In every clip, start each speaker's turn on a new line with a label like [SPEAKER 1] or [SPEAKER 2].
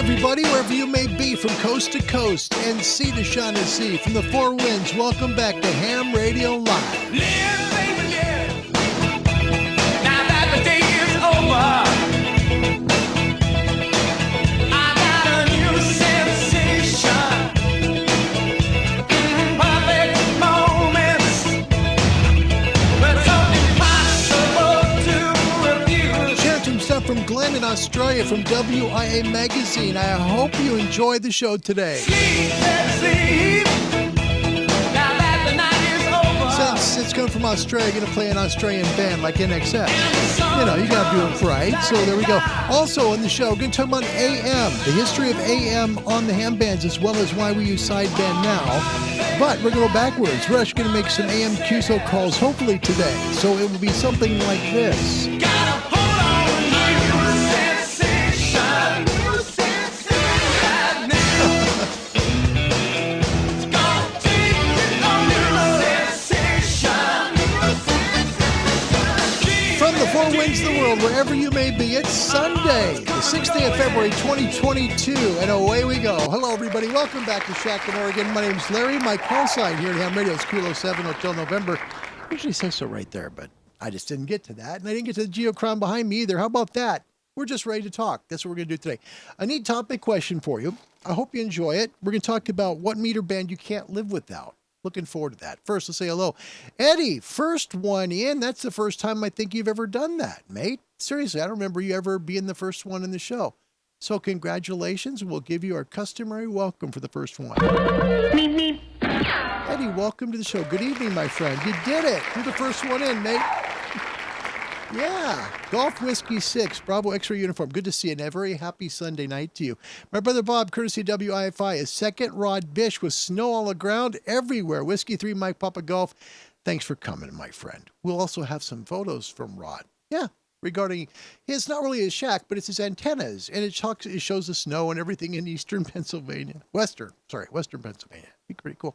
[SPEAKER 1] everybody, wherever you may be, from coast to coast and sea to shining sea, from the four winds, welcome back to Ham Radio Live.
[SPEAKER 2] Live, baby, live. Now that the day is over, I got a new sensation. Perfect moments, but it's impossible to refuse.
[SPEAKER 1] Sharing some stuff from Glenn in Australia from WIA Magazine. I hope you enjoy the show today.
[SPEAKER 2] Sleep, baby, sleep. Now that the night is over.
[SPEAKER 1] Since it's coming from Australia, going to play an Australian band like NXS. You know, you got to do it right. So there we go. Also on the show, we're going to talk about AM, the history of AM on the ham bands, as well as why we use sideband now. But we're going to go backwards. We're actually going to make some AM QSO calls, hopefully today. So it will be something like this.
[SPEAKER 2] Gotta hold on, new sensation. New sensation. It's gonna take you on new sensation.
[SPEAKER 1] From the four winds of the world, wherever you may be, it's Sunday, the 6th day of February, 2022, and away we go. Hello, everybody. Welcome back to Shackman, Oregon. My name's Larry. My call sign here at Ham Radio is Kilo 7 Hotel November. I usually say so right there, but I just didn't get to that, and I didn't get to the geochron behind me either. How about that? We're just ready to talk. That's what we're going to do today. A neat topic question for you. I hope you enjoy it. We're going to talk about what meter band you can't live without. Looking forward to that. First, let's say hello. Eddie, first one in. That's the first time I think you've ever done that, mate. Seriously, I don't remember you ever being the first one in the show. So congratulations. We'll give you our customary welcome for the first one. Eddie, welcome to the show. Good evening, my friend. You did it. You're the first one in, mate. Yeah. Golf Whiskey 6, Bravo X-Ray Uniform. Good to see you, and a very happy Sunday night to you. My brother Bob, courtesy of WIFI, is second Rod Bish with snow all the ground everywhere. Whiskey 3, Mike Papa Golf. Thanks for coming, my friend. We'll also have some photos from Rod. Yeah. Regarding his, not really his shack, but it's his antennas, and it shows the snow and everything in eastern Pennsylvania. Western Pennsylvania. Be pretty cool.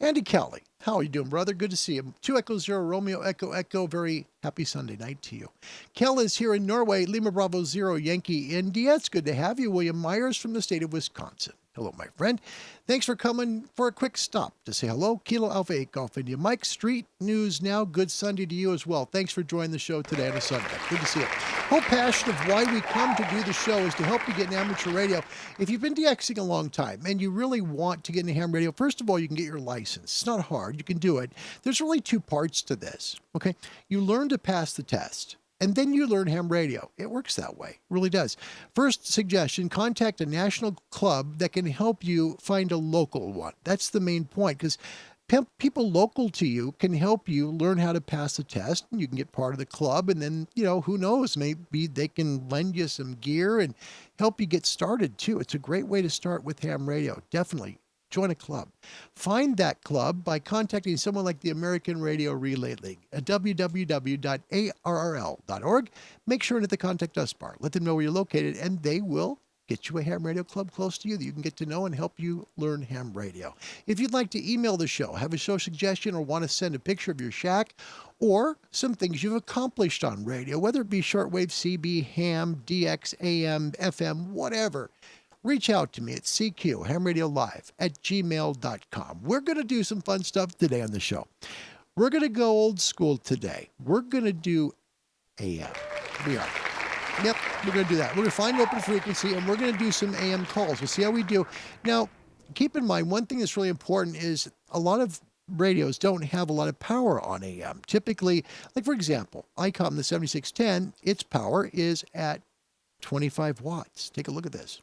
[SPEAKER 1] Andy Kelly, how are you doing, brother? Good to see you. 2 Echo 0, Romeo Echo Echo. Very happy Sunday night to you. Kel is here in Norway. Lima Bravo 0, Yankee India. It's good to have you. William Myers from the state of Wisconsin. Hello, my friend. Thanks for coming for a quick stop to say hello. Kilo Alpha 8 Golf India. Mike, Street News Now. Good Sunday to you as well. Thanks for joining the show today on a Sunday. Good to see you. Whole passion of why we come to do the show is to help you get in amateur radio. If you've been DXing a long time and you really want to get into ham radio, first of all, you can get your license. It's not hard. You can do it. There's really two parts to this, okay? You learn to pass the test, and then you learn ham radio. It works that way. It really does. First suggestion, contact a national club that can help you find a local one. That's the main point, because people local to you can help you learn how to pass the test, and you can get part of the club, and then, you know, who knows, maybe they can lend you some gear and help you get started too. It's a great way to start with ham radio. Definitely join a club. Find that club by contacting someone like the American Radio Relay League at www.arrl.org. Make sure to hit the Contact Us bar. Let them know where you're located, and they will get you a ham radio club close to you that you can get to know and help you learn ham radio. If you'd like to email the show, have a show suggestion, or want to send a picture of your shack or some things you've accomplished on radio, whether it be shortwave, CB, ham, DX, AM, FM, whatever, reach out to me at hamradiolive@gmail.com. We're going to do some fun stuff today on the show. We're going to go old school today. We're going to do AM. We are. Yep, we're going to do that. We're going to find open frequency, and we're going to do some AM calls. We'll see how we do. Now, keep in mind, one thing that's really important is a lot of radios don't have a lot of power on AM. Typically, like for example, ICOM, the 7610, its power is at 25 watts. Take a look at this.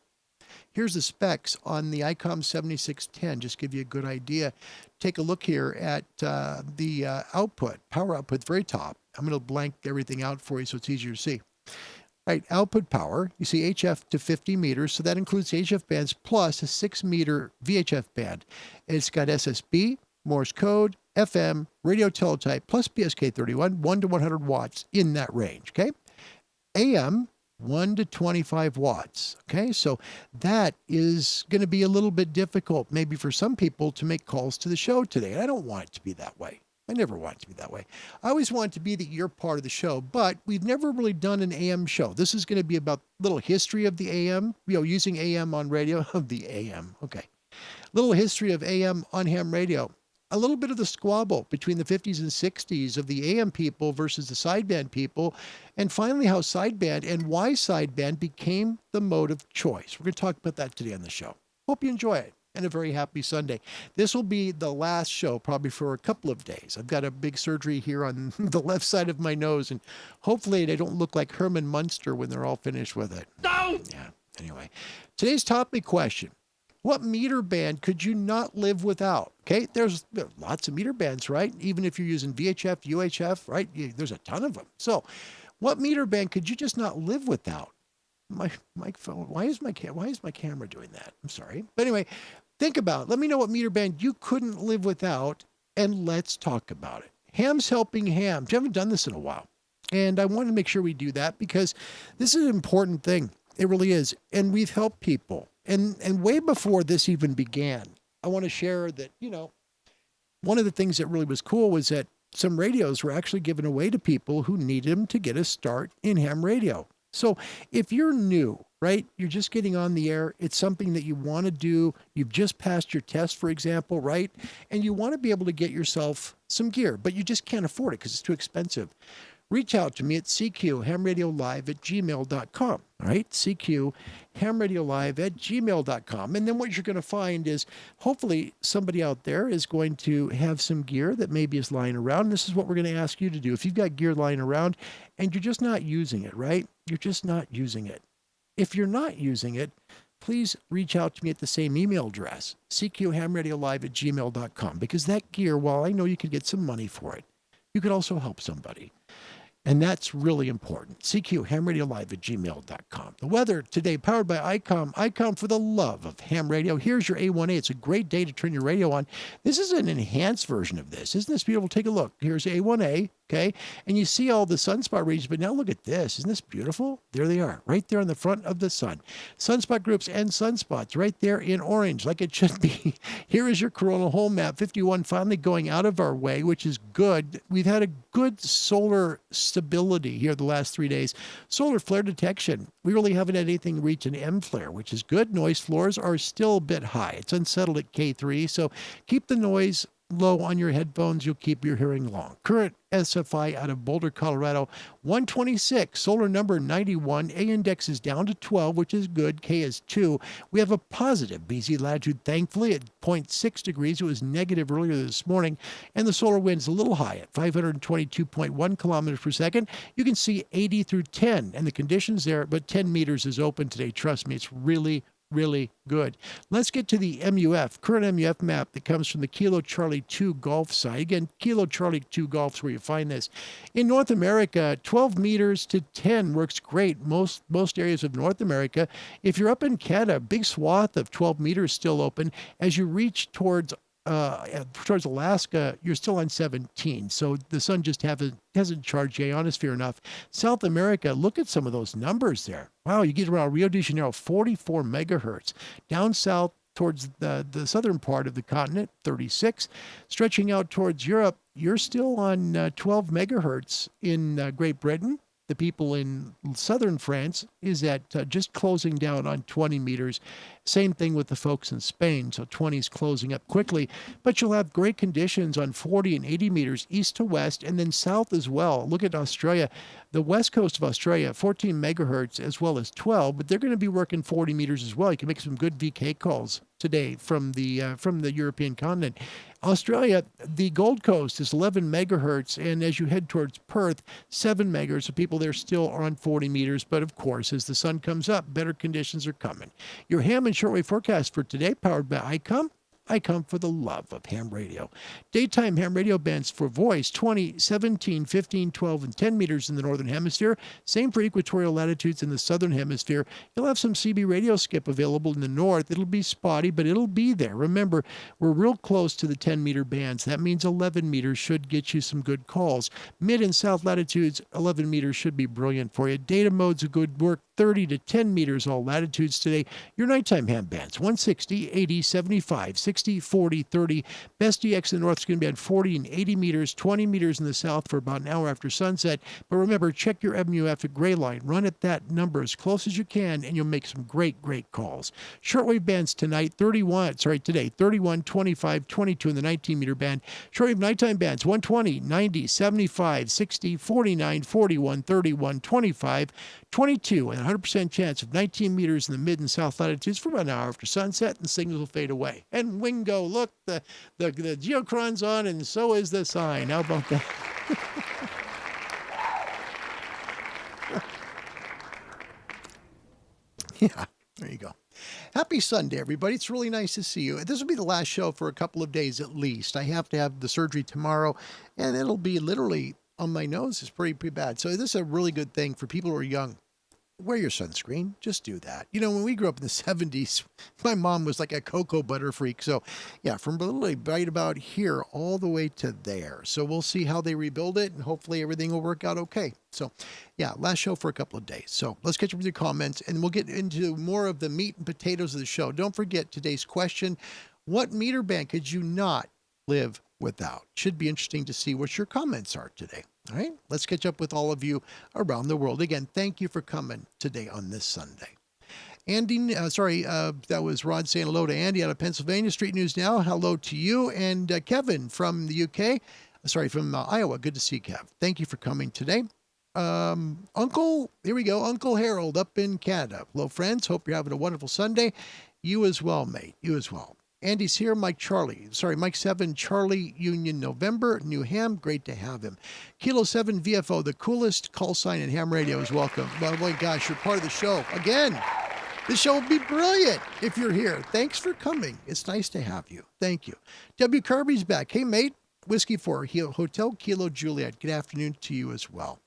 [SPEAKER 1] Here's the specs on the ICOM 7610, just give you a good idea. Take a look here at the output, power output, at the very top. I'm going to blank everything out for you so it's easier to see. All right, output power, you see HF to 50 meters, so that includes HF bands plus a 6-meter VHF band. It's got SSB, Morse code, FM, radio teletype, plus PSK31, 1 to 100 watts in that range, okay? AM, 1 to 25 watts, okay? So that is going to be a little bit difficult, maybe for some people, to make calls to the show today. And I don't want it to be that way. I never want it to be that way. I always want it to be that you're part of the show, but we've never really done an AM show. This is going to be about little history of the AM, using AM on radio, of the AM. Okay. Little history of AM on ham radio. A little bit of the squabble between the 50s and 60s of the AM people versus the sideband people. And finally, how sideband and why sideband became the mode of choice. We're going to talk about that today on the show. Hope you enjoy it. And a very happy Sunday. This will be the last show probably for a couple of days. I've got a big surgery here on the left side of my nose, and hopefully they don't look like Herman Munster when they're all finished with it.
[SPEAKER 2] No!
[SPEAKER 1] Yeah, anyway. Today's topic question. What meter band could you not live without? Okay, there's lots of meter bands, right? Even if you're using VHF, UHF, right? There's a ton of them. So what meter band could you just not live without? My phone, why is my camera doing that? I'm sorry. But anyway, think about it. Let me know what meter band you couldn't live without, and let's talk about it. Hams helping hams. You haven't done this in a while. And I want to make sure we do that because this is an important thing. It really is. And we've helped people. And way before this even began, I want to share that, one of the things that really was cool was that some radios were actually given away to people who needed them to get a start in ham radio. So if you're new, right, you're just getting on the air, it's something that you want to do, you've just passed your test, for example, right, and you want to be able to get yourself some gear, but you just can't afford it because it's too expensive. Reach out to me at cqhamradiolive@gmail.com, all right, cqhamradiolive@gmail.com, and then what you're going to find is hopefully somebody out there is going to have some gear that maybe is lying around. This is what we're going to ask you to do. If you've got gear lying around and you're just not using it, right, you're just not using it. If you're not using it, please reach out to me at the same email address, cqhamradiolive@gmail.com, because that gear, while I know you could get some money for it, you could also help somebody. And that's really important. cqhamradiolive@gmail.com. The weather today powered by ICOM. ICOM for the love of ham radio. Here's your A1A. It's a great day to turn your radio on. This is an enhanced version of this. Isn't this beautiful? Take a look. Here's A1A, okay? And you see all the sunspot regions, but now look at this. Isn't this beautiful? There they are, right there on the front of the sun. Sunspot groups and sunspots right there in orange, like it should be. Here is your coronal hole map, 51 finally going out of our way, which is good. We've had a good solar stability here the last 3 days. Solar flare detection. We really haven't had anything reach an M flare, which is good. Noise floors are still a bit high. It's unsettled at K3, so keep the noise low on your headphones. You'll keep your hearing long. Current SFI out of Boulder, Colorado, 126. Solar number 91. A index is down to 12, which is good. K is 2. We have a positive BZ latitude, thankfully, at 0.6 degrees. It was negative earlier this morning. And the solar wind is a little high at 522.1 kilometers per second. You can see 80 through 10, and the conditions there, but 10 meters is open today. Trust me, it's really good. Let's get to the MUF, current MUF map that comes from the Kilo Charlie 2 Golf site. Again, Kilo Charlie 2 Golf is where you find this. In North America, 12 meters to 10 works great. Most areas of North America. If you're up in Canada, a big swath of 12 meters still open. As you reach towards Alaska, you're still on 17. So the sun just hasn't charged the ionosphere enough. South America, look at some of those numbers there. Wow, you get around Rio de Janeiro, 44 megahertz. Down south towards the southern part of the continent, 36. Stretching out towards Europe, you're still on 12 megahertz in Great Britain. The people in southern France is at just closing down on 20 meters. Same thing with the folks in Spain. So 20 is closing up quickly, but you'll have great conditions on 40 and 80 meters east to west and then south as well. Look at Australia, the west coast of Australia, 14 megahertz as well as 12, but they're going to be working 40 meters as well. You can make some good VK calls today from the European continent. Australia, the Gold Coast is 11 megahertz, and as you head towards Perth, 7 megahertz. So people there still are on 40 meters, but of course, as the sun comes up, better conditions are coming. Your ham and shortwave forecast for today, powered by ICOM. I come for the love of ham radio. Daytime ham radio bands for voice, 20, 17, 15, 12, and 10 meters in the northern hemisphere. Same for equatorial latitudes in the southern hemisphere. You'll have some CB radio skip available in the north. It'll be spotty, but it'll be there. Remember, we're real close to the 10-meter bands. That means 11 meters should get you some good calls. Mid and south latitudes, 11 meters should be brilliant for you. Data modes of good work, 30 to 10 meters all latitudes today. Your nighttime ham bands, 160, 80, 75, 60, 60, 40, 30. Best EX in the north is going to be at 40 and 80 meters, 20 meters in the south for about an hour after sunset. But remember, check your MUF at gray line. Run at that number as close as you can, and you'll make some great calls. Shortwave bands today, 31, 25, 22 in the 19-meter band. Shortwave nighttime bands, 120, 90, 75, 60, 49, 41, 31, 25, 22, and 100% chance of 19 meters in the mid and south latitudes for about an hour after sunset, and the signals will fade away. And Wingo, look, the geochron's on, and so is the sign. How about that? Yeah, there you go. Happy Sunday, everybody. It's really nice to see you. This will be the last show for a couple of days at least. I have to have the surgery tomorrow, and it'll be literally on my nose. It's pretty bad. So this is a really good thing for people who are young. Wear your sunscreen. Just do that. You know, when we grew up in the 70s, my mom was like a cocoa butter freak. So yeah, from literally right about here all the way to there. So we'll see how they rebuild it, and hopefully everything will work out okay. So yeah, last show for a couple of days. So let's catch up with your comments, and we'll get into more of the meat and potatoes of the show. Don't forget today's question: what meter band could you not live without? Should be interesting to see what your comments are today. All right, let's catch up with all of you around the world. Again, thank you for coming today on this Sunday. Andy, that was Rod saying hello to Andy out of Pennsylvania. Street News Now, hello to you. And Kevin from the UK, from Iowa. Good to see you, Kev. Thank you for coming today. Uncle Harold up in Canada. Hello, friends. Hope you're having a wonderful Sunday. You as well, mate. You as well. Andy's here. Mike 7, Charlie Union November, New Ham. Great to have him. Kilo 7 VFO, the coolest call sign in ham radio is welcome. Oh my gosh, you're part of the show. Again, this show will be brilliant if you're here. Thanks for coming. It's nice to have you. Thank you. W. Kirby's back. Hey, mate. Whiskey 4, Hotel Kilo Juliet. Good afternoon to you as well.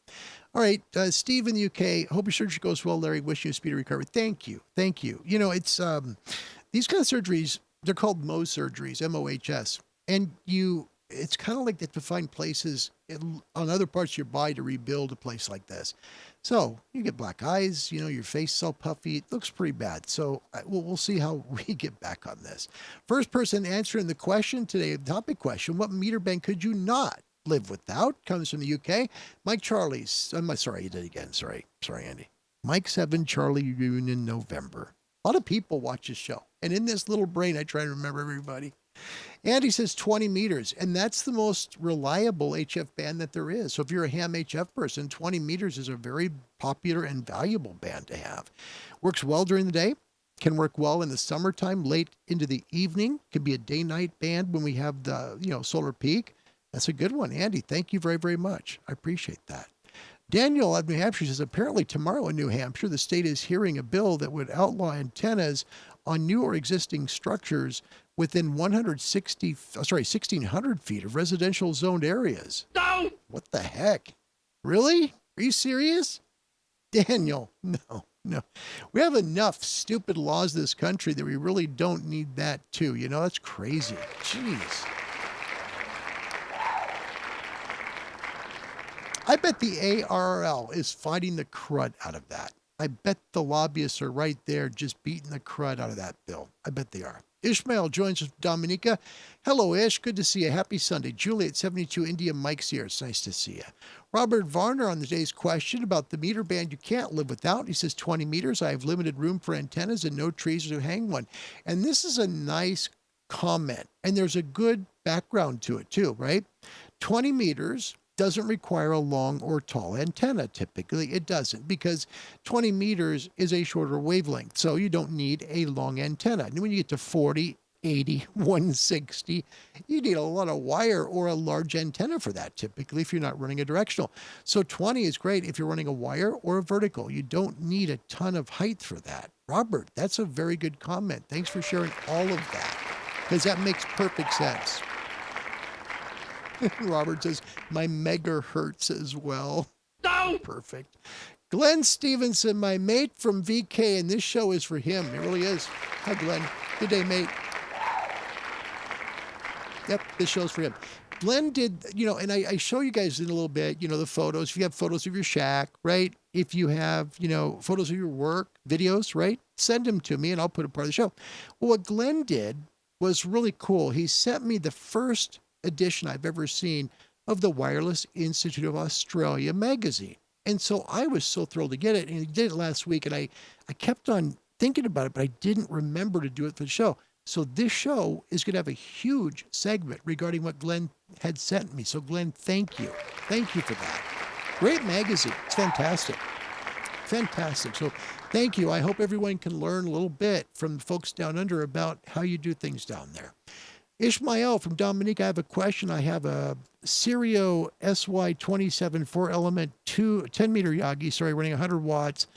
[SPEAKER 1] All right, Steve in the UK. Hope your surgery goes well, Larry. Wish you a speedy recovery. Thank you. Thank you. You know, it's these kind of surgeries, they're called Mohs surgeries, M-O-H-S. And it's kind of like that to find places on other parts of your body to rebuild a place like this. So you get black eyes, your face is all puffy. It looks pretty bad. So we'll see how we get back on this. First person answering the question today, the topic question: what meter band could you not live without? Comes from the UK. Mike Charlie's. Sorry, you did it again. Sorry, Andy. Mike 7, Charlie Union November. A lot of people watch this show. And in this little brain, I try to remember everybody. Andy says 20 meters, and that's the most reliable HF band that there is. So if you're a ham HF person, 20 meters is a very popular and valuable band to have. Works well during the day, can work well in the summertime, late into the evening. Could be a day-night band when we have the, solar peak. That's a good one. Andy, thank you very, very much. I appreciate that. Daniel of New Hampshire says, apparently tomorrow in New Hampshire, the state is hearing a bill that would outlaw antennas on new or existing structures within 1,600 feet of residential zoned areas. No! What the heck? Really? Are you serious? Daniel, no. We have enough stupid laws in this country that we really don't need that too. That's crazy. Jeez. I bet the ARRL is fighting the crud out of that. I bet the lobbyists are right there just beating the crud out of that bill. I bet they are. Ishmael joins us from Dominica. Hello, Ish. Good to see you. Happy Sunday. Juliet 72 India Mike's here. It's nice to see you. Robert Varner on today's question about the meter band you can't live without. He says 20 meters. I have limited room for antennas and no trees to hang one. And this is a nice comment. And there's a good background to it too, right? 20 meters doesn't require a long or tall antenna. Typically, it doesn't, because 20 meters is a shorter wavelength. So you don't need a long antenna. And when you get to 40, 80, 160, you need a lot of wire or a large antenna for that, typically, if you're not running a directional. So 20 is great if you're running a wire or a vertical. You don't need a ton of height for that. Robert, that's a very good comment. Thanks for sharing all of that, because that makes perfect sense. Robert says, my megahertz as well. No! Perfect. Glenn Stevenson, my mate from VK, and this show is for him. It really is. Hi, Glenn. Good day, mate. Yep, this show's for him. Glenn did, and I show you guys in a little bit, the photos. If you have photos of your shack, right? If you have, photos of your work, videos, right? Send them to me and I'll put it part of the show. Well, what Glenn did was really cool. He sent me the first edition I've ever seen of the Wireless Institute of Australia magazine. And so I was so thrilled to get it. And he did it last week. And I kept on thinking about it, but I didn't remember to do it for the show. So this show is going to have a huge segment regarding what Glenn had sent me. So Glenn, thank you. Thank you for that. Great magazine. It's fantastic. Fantastic. So thank you. I hope everyone can learn a little bit from the folks down under about how you do things down there. Ishmael from Dominique, I have a question. I have a Serio SY27 4-element 10-meter Yagi, running 100 watts.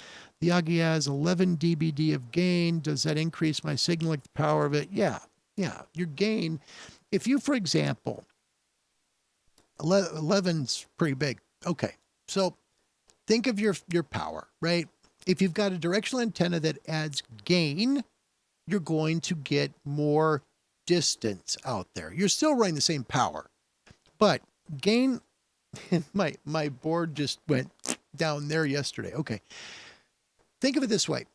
[SPEAKER 1] The Yagi has 11 dBd of gain. Does that increase my signal, like the power of it? Yeah. Your gain, if you, for example, 11's pretty big. Okay, so think of your power, right? If you've got a directional antenna that adds gain, you're going to get more distance out there. You're still running the same power, but gain, my board just went down there yesterday. Okay. Think of it this way.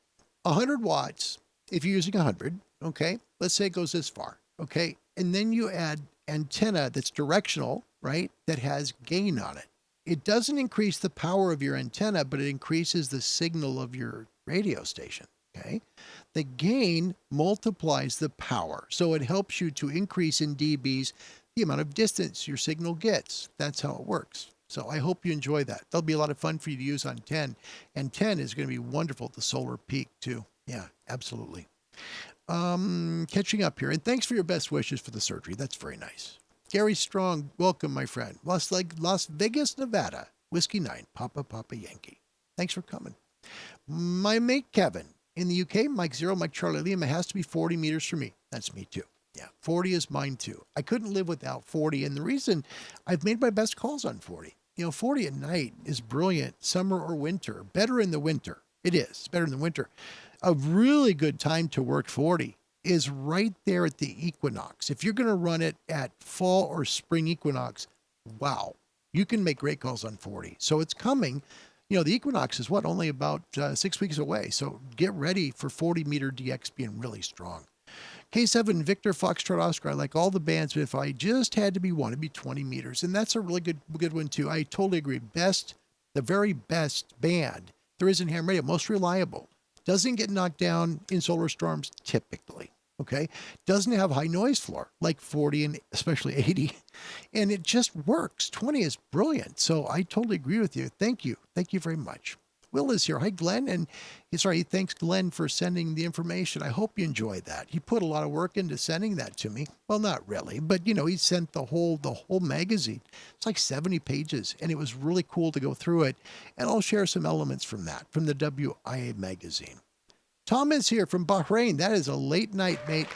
[SPEAKER 1] 100 watts, if you're using 100, okay, let's say it goes this far, okay, and then you add antenna that's directional, right, that has gain on it. It doesn't increase the power of your antenna, but it increases the signal of your radio station, okay? The gain multiplies the power, so it helps you to increase in dBs the amount of distance your signal gets. That's how it works. So I hope you enjoy that. That'll be a lot of fun for you to use on 10. And 10 is going to be wonderful at the solar peak too. Yeah, absolutely. Catching up here. And thanks for your best wishes for the surgery. That's very nice. Gary Strong, welcome, my friend. Las Vegas, Nevada. Whiskey 9, Papa Yankee. Thanks for coming. My mate Kevin in the UK, Mike 0, Mike Charlie Lima, has to be 40 meters for me. That's me too. Yeah, 40 is mine too. I couldn't live without 40. And the reason, I've made my best calls on 40. 40 at night is brilliant, summer or winter. Better in the winter. It is. It's better in the winter. A really good time to work 40 is right there at the equinox. If you're going to run it at fall or spring equinox, wow, you can make great calls on 40. So it's coming. The equinox is only about 6 weeks away. So get ready for 40 meter DX being really strong. K7 Victor Foxtrot Oscar. I like all the bands, but if I just had to be one, it'd be 20 meters. And that's a really good one too. I totally agree. The very best band there is in ham radio, most reliable. Doesn't get knocked down in solar storms typically. Okay. Doesn't have high noise floor like 40 and especially 80. And it just works. 20 is brilliant. So I totally agree with you. Thank you. Thank you very much. Will is here. Hi, Glenn. And he thanks Glenn for sending the information. I hope you enjoyed that. He put a lot of work into sending that to me. Well, not really, but he sent the whole magazine. It's like 70 pages and it was really cool to go through it. And I'll share some elements from that, from the WIA magazine. Tom is here from Bahrain. That is a late night, mate.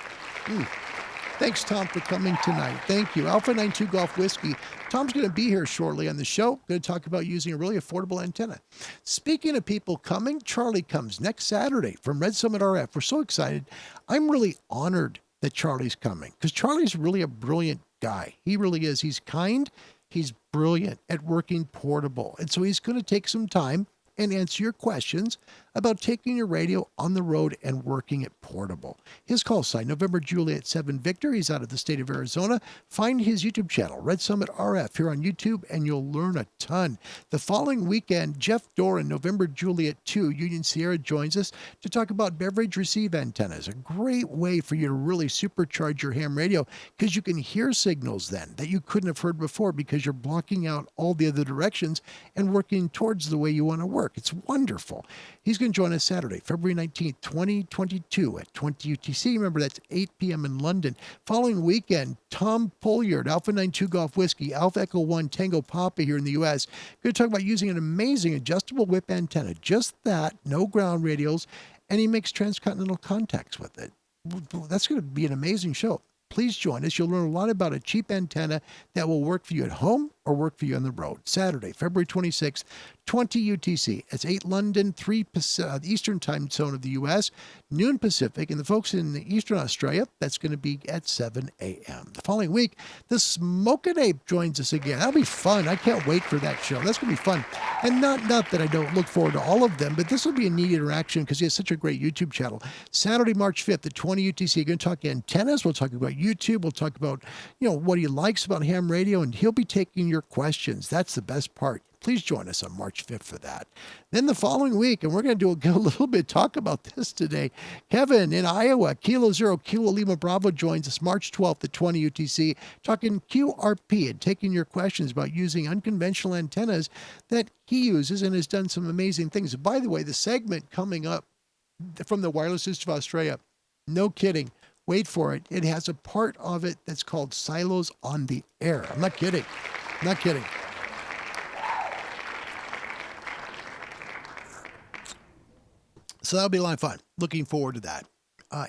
[SPEAKER 1] Thanks, Tom, for coming tonight. Thank you. Alpha 92 Golf Whiskey. Tom's going to be here shortly on the show. Going to talk about using a really affordable antenna. Speaking of people coming, Charlie comes next Saturday from Red Summit RF. We're so excited. I'm really honored that Charlie's coming because Charlie's really a brilliant guy. He really is. He's kind. He's brilliant at working portable. And so he's going to take some time and answer your questions about taking your radio on the road and working it portable. His call sign, November Juliet 7 Victor. He's out of the state of Arizona. Find his YouTube channel, Red Summit RF, here on YouTube, and you'll learn a ton. The following weekend, Jeff Doran, November Juliet 2, Union Sierra, joins us to talk about beverage receive antennas. A great way for you to really supercharge your ham radio because you can hear signals then that you couldn't have heard before because you're blocking out all the other directions and working towards the way you want to work. It's wonderful. He's going to join us Saturday, February 19th, 2022 at 20 UTC. Remember, that's 8 p.m. in London. Following weekend, Tom Polliard, Alpha 92 Golf Whiskey, Alpha Echo 1 Tango Papa here in the U.S. Going to talk about using an amazing adjustable whip antenna. Just that, no ground radials, and he makes transcontinental contacts with it. That's going to be an amazing show. Please join us. You'll learn a lot about a cheap antenna that will work for you at home or work for you on the road. Saturday, February 26th, 20 UTC. It's 8 London, 3 Eastern time zone of the U.S., noon Pacific, and the folks in Eastern Australia, that's going to be at 7 a.m. The following week, the Smokin' Ape joins us again. That'll be fun. I can't wait for that show. That's going to be fun. And not that I don't look forward to all of them, but this will be a neat interaction because he has such a great YouTube channel. Saturday, March 5th at 20 UTC, we're going to talk antennas. We'll talk about YouTube. We'll talk about, what he likes about ham radio, and he'll be taking your questions. That's the best part. Please join us on March 5th for that. Then the following week, and we're going to do a little bit talk about this today. Kevin in Iowa, Kilo Zero, Kilo Lima Bravo joins us March 12th at 20 UTC, talking QRP and taking your questions about using unconventional antennas that he uses and has done some amazing things. By the way, the segment coming up from the Wireless Institute of Australia, no kidding. Wait for it. It has a part of it that's called Silos on the Air. I'm not kidding. Not kidding. So that'll be a lot of fun. Looking forward to that.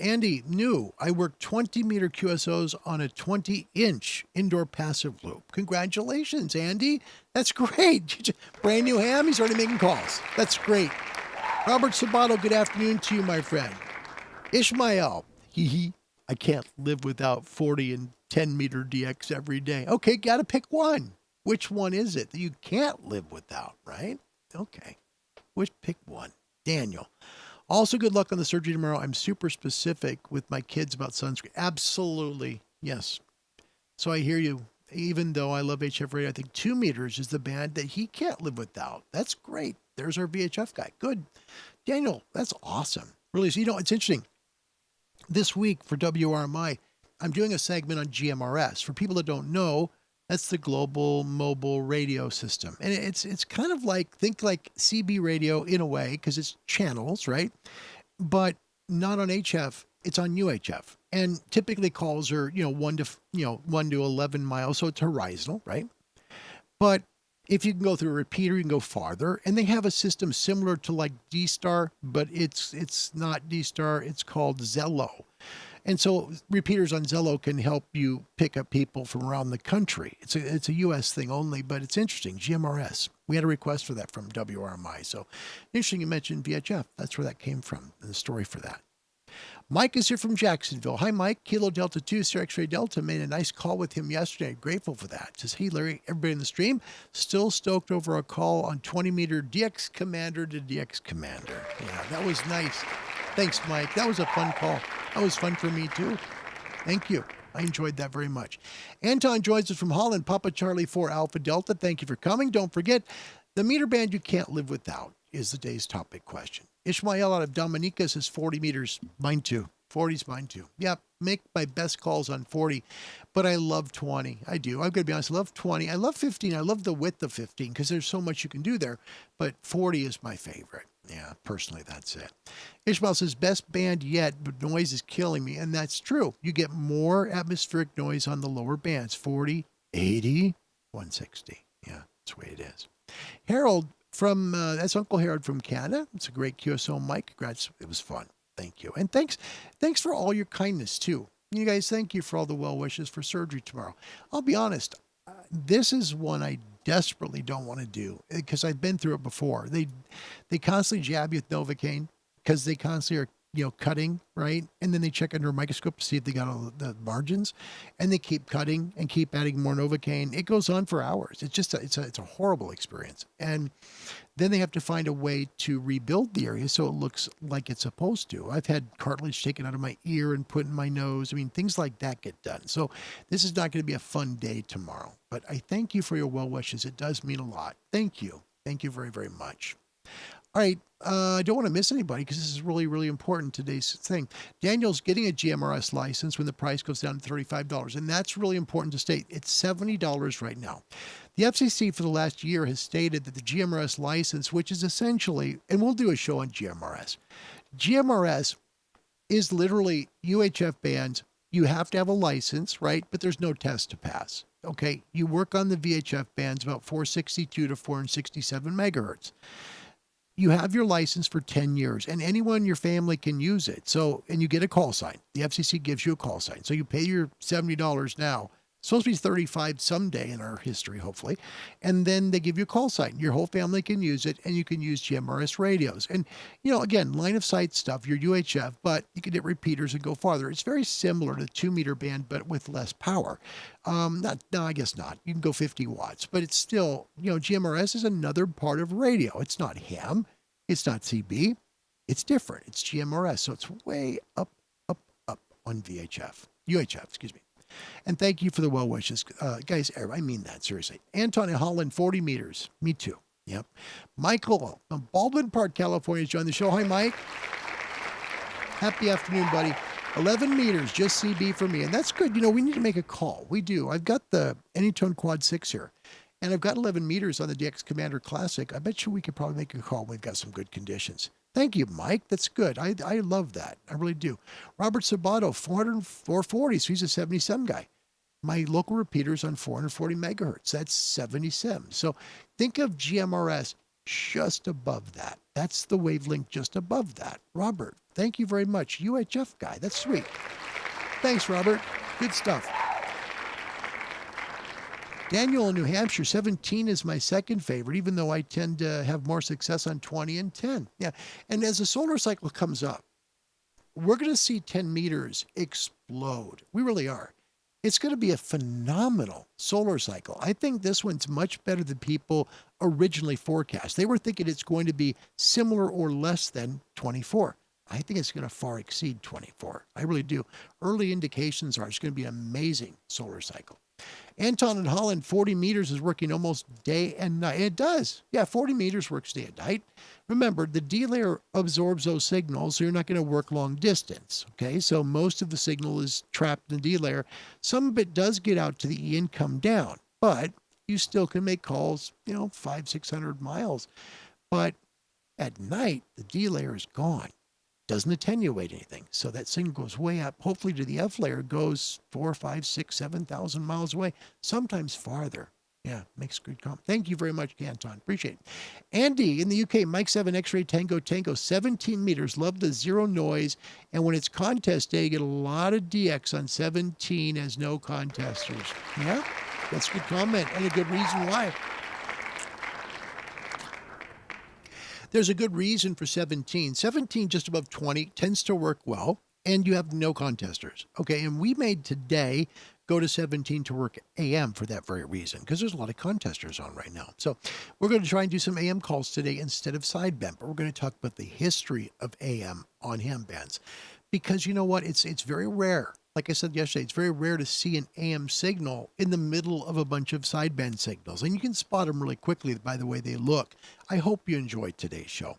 [SPEAKER 1] Andy, new. I work 20-meter QSOs on a 20-inch indoor passive loop. Congratulations, Andy. That's great. Brand new ham. He's already making calls. That's great. Robert Sabato, good afternoon to you, my friend. Ishmael, I can't live without 40 and 10-meter DX every day. Okay, got to pick one. Which one is it that you can't live without, right? Okay. Pick one. Daniel. Also, good luck on the surgery tomorrow. I'm super specific with my kids about sunscreen. Absolutely. Yes. So I hear you. Even though I love HF radio, I think 2 meters is the band that he can't live without. That's great. There's our VHF guy. Good. Daniel, that's awesome. Really. So, it's interesting. This week for WRMI, I'm doing a segment on GMRS. For people that don't know, that's the Global Mobile Radio System. And it's kind of think like CB radio in a way, because it's channels, right? But not on HF, it's on UHF. And typically calls are, 1 to 11 miles, so it's horizontal, right? But if you can go through a repeater, you can go farther. And they have a system similar to like D-Star, but it's not D-Star, it's called Zello. And so repeaters on Zello can help you pick up people from around the country. It's a U.S. thing only, but it's interesting. GMRS. We had a request for that from WRMI. So interesting you mentioned VHF. That's where that came from, and the story for that. Mike is here from Jacksonville. Hi, Mike. Kilo Delta 2, Sierra X-Ray Delta. Made a nice call with him yesterday. Grateful for that. Says, hey, Larry, everybody in the stream, still stoked over a call on 20-meter DX Commander to DX Commander. Yeah, that was nice. Thanks, Mike. That was a fun call. That was fun for me, too. Thank you. I enjoyed that very much. Anton joins us from Holland. Papa Charlie 4 Alpha Delta. Thank you for coming. Don't forget, the meter band you can't live without is the day's topic question. Ishmael out of Dominica says 40 meters. Mine too. 40's mine too. Yep. Make my best calls on 40, but I love 20. I do. I'm going to be honest. I love 20. I love 15. I love the width of 15 because there's so much you can do there, but 40 is my favorite. Yeah, personally, that's it. Ishmael says, best band yet, but noise is killing me. And that's true. You get more atmospheric noise on the lower bands, 40, 80, 160. Yeah, that's the way it is. Harold from, that's Uncle Harold from Canada. It's a great QSO mic. Congrats. It was fun. Thank you. And thanks for all your kindness, too. You guys, thank you for all the well wishes for surgery tomorrow. I'll be honest. This is one I desperately don't want to do because I've been through it before. They constantly jab you with Novocaine because they constantly are, cutting, right? And then they check under a microscope to see if they got all the margins, and they keep cutting and keep adding more Novocaine. It goes on for hours. It's just it's a horrible experience. And then they have to find a way to rebuild the area so it looks like it's supposed to. I've had cartilage taken out of my ear and put in my nose. I mean, things like that get done. So this is not going to be a fun day tomorrow. But I thank you for your well wishes. It does mean a lot. Thank you. Thank you very, very much. All right. I don't want to miss anybody because this is really, really important, today's thing. Daniel's getting a GMRS license when the price goes down to $35. And that's really important to state. It's $70 right now. The FCC for the last year has stated that the GMRS license, which is essentially, and we'll do a show on GMRS. GMRS is literally UHF bands. You have to have a license, right? But there's no test to pass. Okay. You work on the VHF bands about 462 to 467 megahertz. You have your license for 10 years and anyone in your family can use it. So, and you get a call sign. The FCC gives you a call sign. So you pay your $70 now supposed to be 35 someday in our history, hopefully. And then they give you a call sign. Your whole family can use it, and you can use GMRS radios. And, again, line of sight stuff, your UHF, but you can hit repeaters and go farther. It's very similar to the 2-meter band, but with less power. No, I guess not. You can go 50 watts, but it's still, GMRS is another part of radio. It's not ham. It's not CB. It's different. It's GMRS. So it's way up on UHF, excuse me. And thank you for the well wishes. Guys, I mean that, seriously. Anton in Holland, 40 meters. Me too. Yep. Michael from Baldwin Park, California, has joined the show. Hi, Mike. Happy afternoon, buddy. 11 meters, just CB for me. And that's good. We need to make a call. We do. I've got the Anytone Quad 6 here. And I've got 11 meters on the DX Commander Classic. I bet you we could probably make a call when we've got some good conditions. Thank you, Mike. That's good. I love that. I really do. Robert Sabato, 440. So he's a 77 guy. My local repeater's on 440 megahertz. That's 77. So think of GMRS just above that. That's the wavelength just above that. Robert, thank you very much. UHF guy. That's sweet. Thanks, Robert. Good stuff. Daniel in New Hampshire, 17 is my second favorite, even though I tend to have more success on 20 and 10. Yeah. And as the solar cycle comes up, we're going to see 10 meters explode. We really are. It's going to be a phenomenal solar cycle. I think this one's much better than people originally forecast. They were thinking it's going to be similar or less than 24. I think it's going to far exceed 24. I really do. Early indications are it's going to be an amazing solar cycle. Anton in Holland, 40 meters is working almost day and night. It does. Yeah, 40 meters works day and night. Remember, the D layer absorbs those signals, so you're not going to work long distance. Okay, so most of the signal is trapped in the D layer. Some of it does get out to the E and come down, but you still can make calls, 500-600 miles. But at night, the D layer is gone. Doesn't attenuate anything. So that signal goes way up. Hopefully to the F layer goes 4, 5, 6, 7,000 miles away, sometimes farther. Yeah, makes good comment. Thank you very much, Canton. Appreciate it. Andy in the UK, Mike 7 X-Ray Tango, 17 meters. Love the zero noise. And when it's contest day, you get a lot of DX on 17 as no contesters. Yeah, that's a good comment and a good reason why. There's a good reason for 17. 17 just above 20 tends to work well, and you have no contesters. Okay, and we made today go to 17 to work AM for that very reason, because there's a lot of contesters on right now. So we're going to try and do some AM calls today instead of sideband, but we're going to talk about the history of AM on ham bands. Because you know what? It's very rare. Like I said yesterday, it's very rare to see an AM signal in the middle of a bunch of sideband signals. And you can spot them really quickly by the way they look. I hope you enjoyed today's show.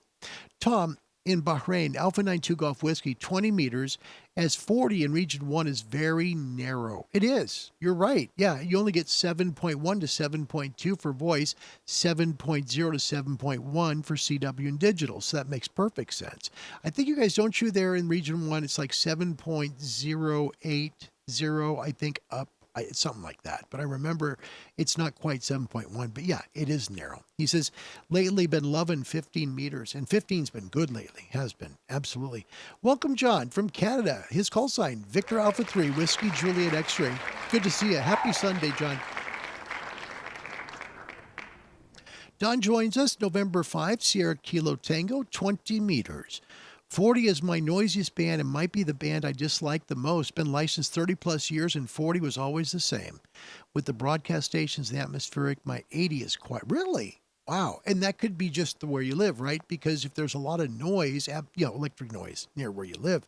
[SPEAKER 1] Tom in Bahrain, Alpha 92 Golf Whiskey, 20 meters, as 40 in Region 1 is very narrow. It is. You're right. Yeah, you only get 7.1 to 7.2 for voice, 7.0 to 7.1 for CW and digital. So that makes perfect sense. I think you guys, don't you there in Region 1, it's like 7.080, I think, up. It's something like that. But I remember it's not quite 7.1. But yeah, it is narrow. He says, lately been loving 15 meters. And 15's been good lately. Has been. Absolutely. Welcome, John, from Canada. His call sign, Victor Alpha 3, Whiskey Juliet X-Ray. Good to see you. Happy Sunday, John. Don joins us November 5, Sierra Kilo Tango, 20 meters. 40 is my noisiest band and might be the band I dislike the most. Been licensed 30 plus years and 40 was always the same. With the broadcast stations and the atmospheric, my 80 is quite, really? Wow. And that could be just the where you live, right? Because if there's a lot of noise, electric noise near where you live,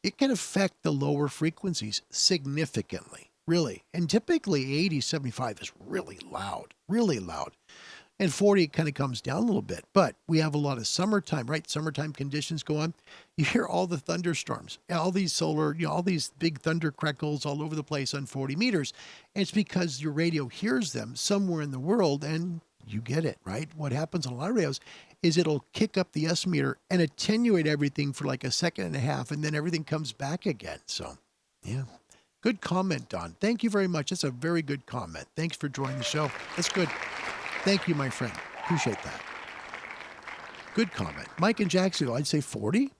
[SPEAKER 1] it can affect the lower frequencies significantly, really. And typically 80, 75 is really loud. And 40 kind of comes down a little bit, but we have a lot of summertime, right? Summertime conditions go on. You hear all the thunderstorms, all these solar, all these big thunder crackles all over the place on 40 meters. And it's because your radio hears them somewhere in the world and you get it, right? What happens on a lot of radios is it'll kick up the S meter and attenuate everything for like a second and a half, and then everything comes back again. So, yeah. Good comment, Don. Thank you very much. That's a very good comment. Thanks for joining the show. That's good. Thank you, my friend. Appreciate that. Good comment. Mike in Jacksonville, I'd say 40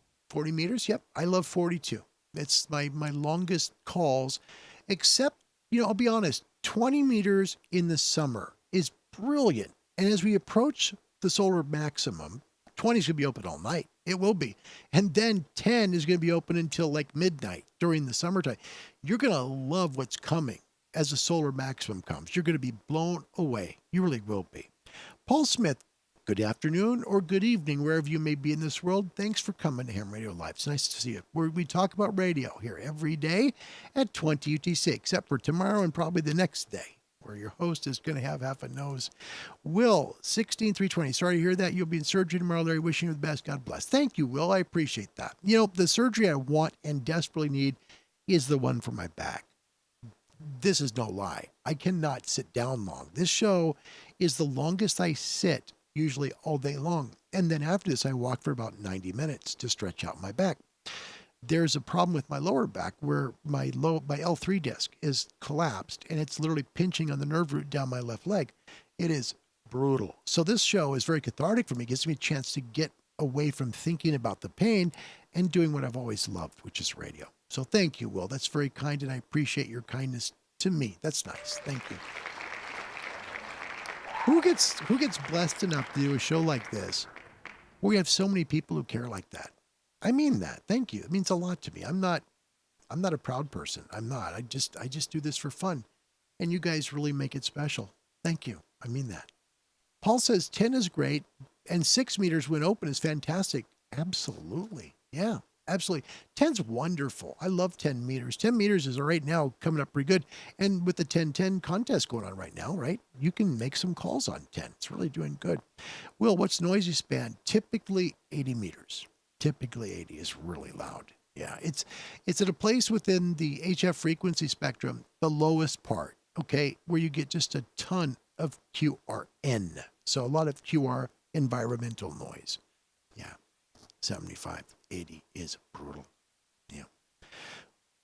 [SPEAKER 1] meters. Yep. I love 42. It's my longest calls, except I'll be honest, 20 meters in the summer is brilliant. And as we approach the solar maximum, 20 is going to be open all night. It will be. And then 10 is going to be open until like midnight during the summertime. You're going to love what's coming as the solar maximum comes. You're going to be blown away. You really will be. Paul Smith, good afternoon or good evening, wherever you may be in this world. Thanks for coming to Ham Radio Live. It's nice to see you. We talk about radio here every day at 20 UTC, except for tomorrow and probably the next day, where your host is going to have half a nose. Will, 16320. Sorry to hear that. You'll be in surgery tomorrow, Larry. Wishing you the best. God bless. Thank you, Will. I appreciate that. The surgery I want and desperately need is the one for my back. This is no lie. I cannot sit down long. This show is the longest I sit, usually all day long. And then after this, I walk for about 90 minutes to stretch out my back. There's a problem with my lower back where my L3 disc is collapsed and it's literally pinching on the nerve root down my left leg. It is brutal. So this show is very cathartic for me. It gives me a chance to get away from thinking about the pain and doing what I've always loved, which is radio. So thank you, Will. That's very kind, and I appreciate your kindness to me. That's nice. Thank you. Who gets blessed enough to do a show like this where we have so many people who care like that? I mean that. Thank you. It means a lot to me. I'm not a proud person. I'm not. I just do this for fun. And you guys really make it special. Thank you. I mean that. Paul says 10 is great and 6 meters when open is fantastic. Absolutely. Yeah, absolutely. 10's wonderful. I love 10 meters. 10 meters is right now coming up pretty good. And with the 10-10 contest going on right now, right? You can make some calls on 10. It's really doing good. Will, what's noisy span? Typically 80 meters. Typically 80 is really loud. Yeah, it's at a place within the HF frequency spectrum, the lowest part, okay, where you get just a ton of QRN. So a lot of QR environmental noise. Yeah, 75, 80 is brutal. Yeah.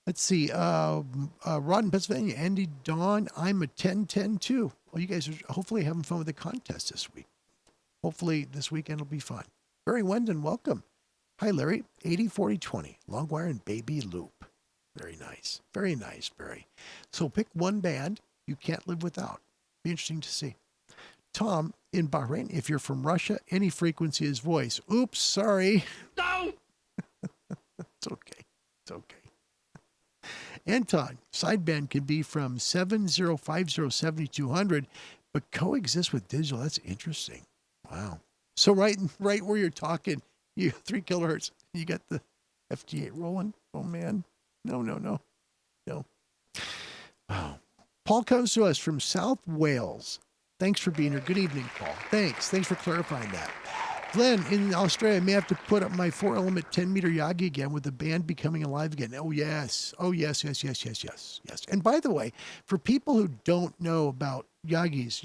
[SPEAKER 1] Let's see. Rod in Pennsylvania, Andy, Dawn, I'm a 10-10 too. Well, you guys are hopefully having fun with the contest this week. Hopefully this weekend will be fun. Barry Wendon, welcome. Hi, Larry. 80-40-20. Long wire and baby loop. Very nice. Very nice, Barry. So pick one band you can't live without. Be interesting to see. Tom, in Bahrain, if you're from Russia, any frequency is voice. Oops, sorry.
[SPEAKER 2] No!
[SPEAKER 1] It's okay. It's okay. Anton, sideband can be from 7050-7200, but coexist with digital. That's interesting. Wow. So right where you're talking, you 3 kilohertz, you got the FT8 rolling. Oh man. No. Wow. Paul comes to us from South Wales. Thanks for being here. Good evening, Paul. Thanks for clarifying that. Glenn, in Australia, I may have to put up my 4-element 10-meter Yagi again with the band becoming alive again. Oh, yes. Yes. And by the way, for people who don't know about Yagis,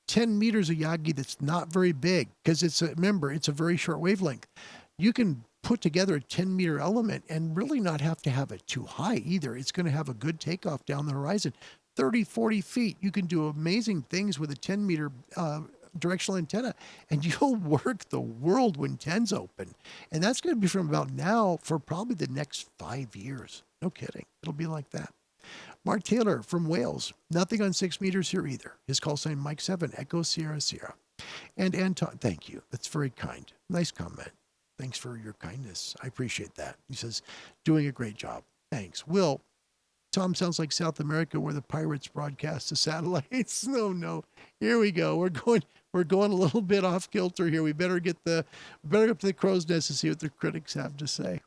[SPEAKER 1] 10 meters of Yagi that's not very big, because remember, it's a very short wavelength. You can put together a 10-meter element and really not have to have it too high either. It's going to have a good takeoff down the horizon. 30, 40 feet. You can do amazing things with a 10-meter directional antenna, and you'll work the world when 10's open. And that's going to be from about now for probably the next 5 years. No kidding. It'll be like that. Mark Taylor from Wales. Nothing on 6 meters here either. His call sign Mike 7, Echo Sierra Sierra. And Anton, thank you. That's very kind. Nice comment. Thanks for your kindness. I appreciate that. He says, doing a great job. Thanks. Will, Tom sounds like South America where the pirates broadcast the satellites. No. Here we go. We're going a little bit off kilter here. We better get up to the crow's nest to see what the critics have to say.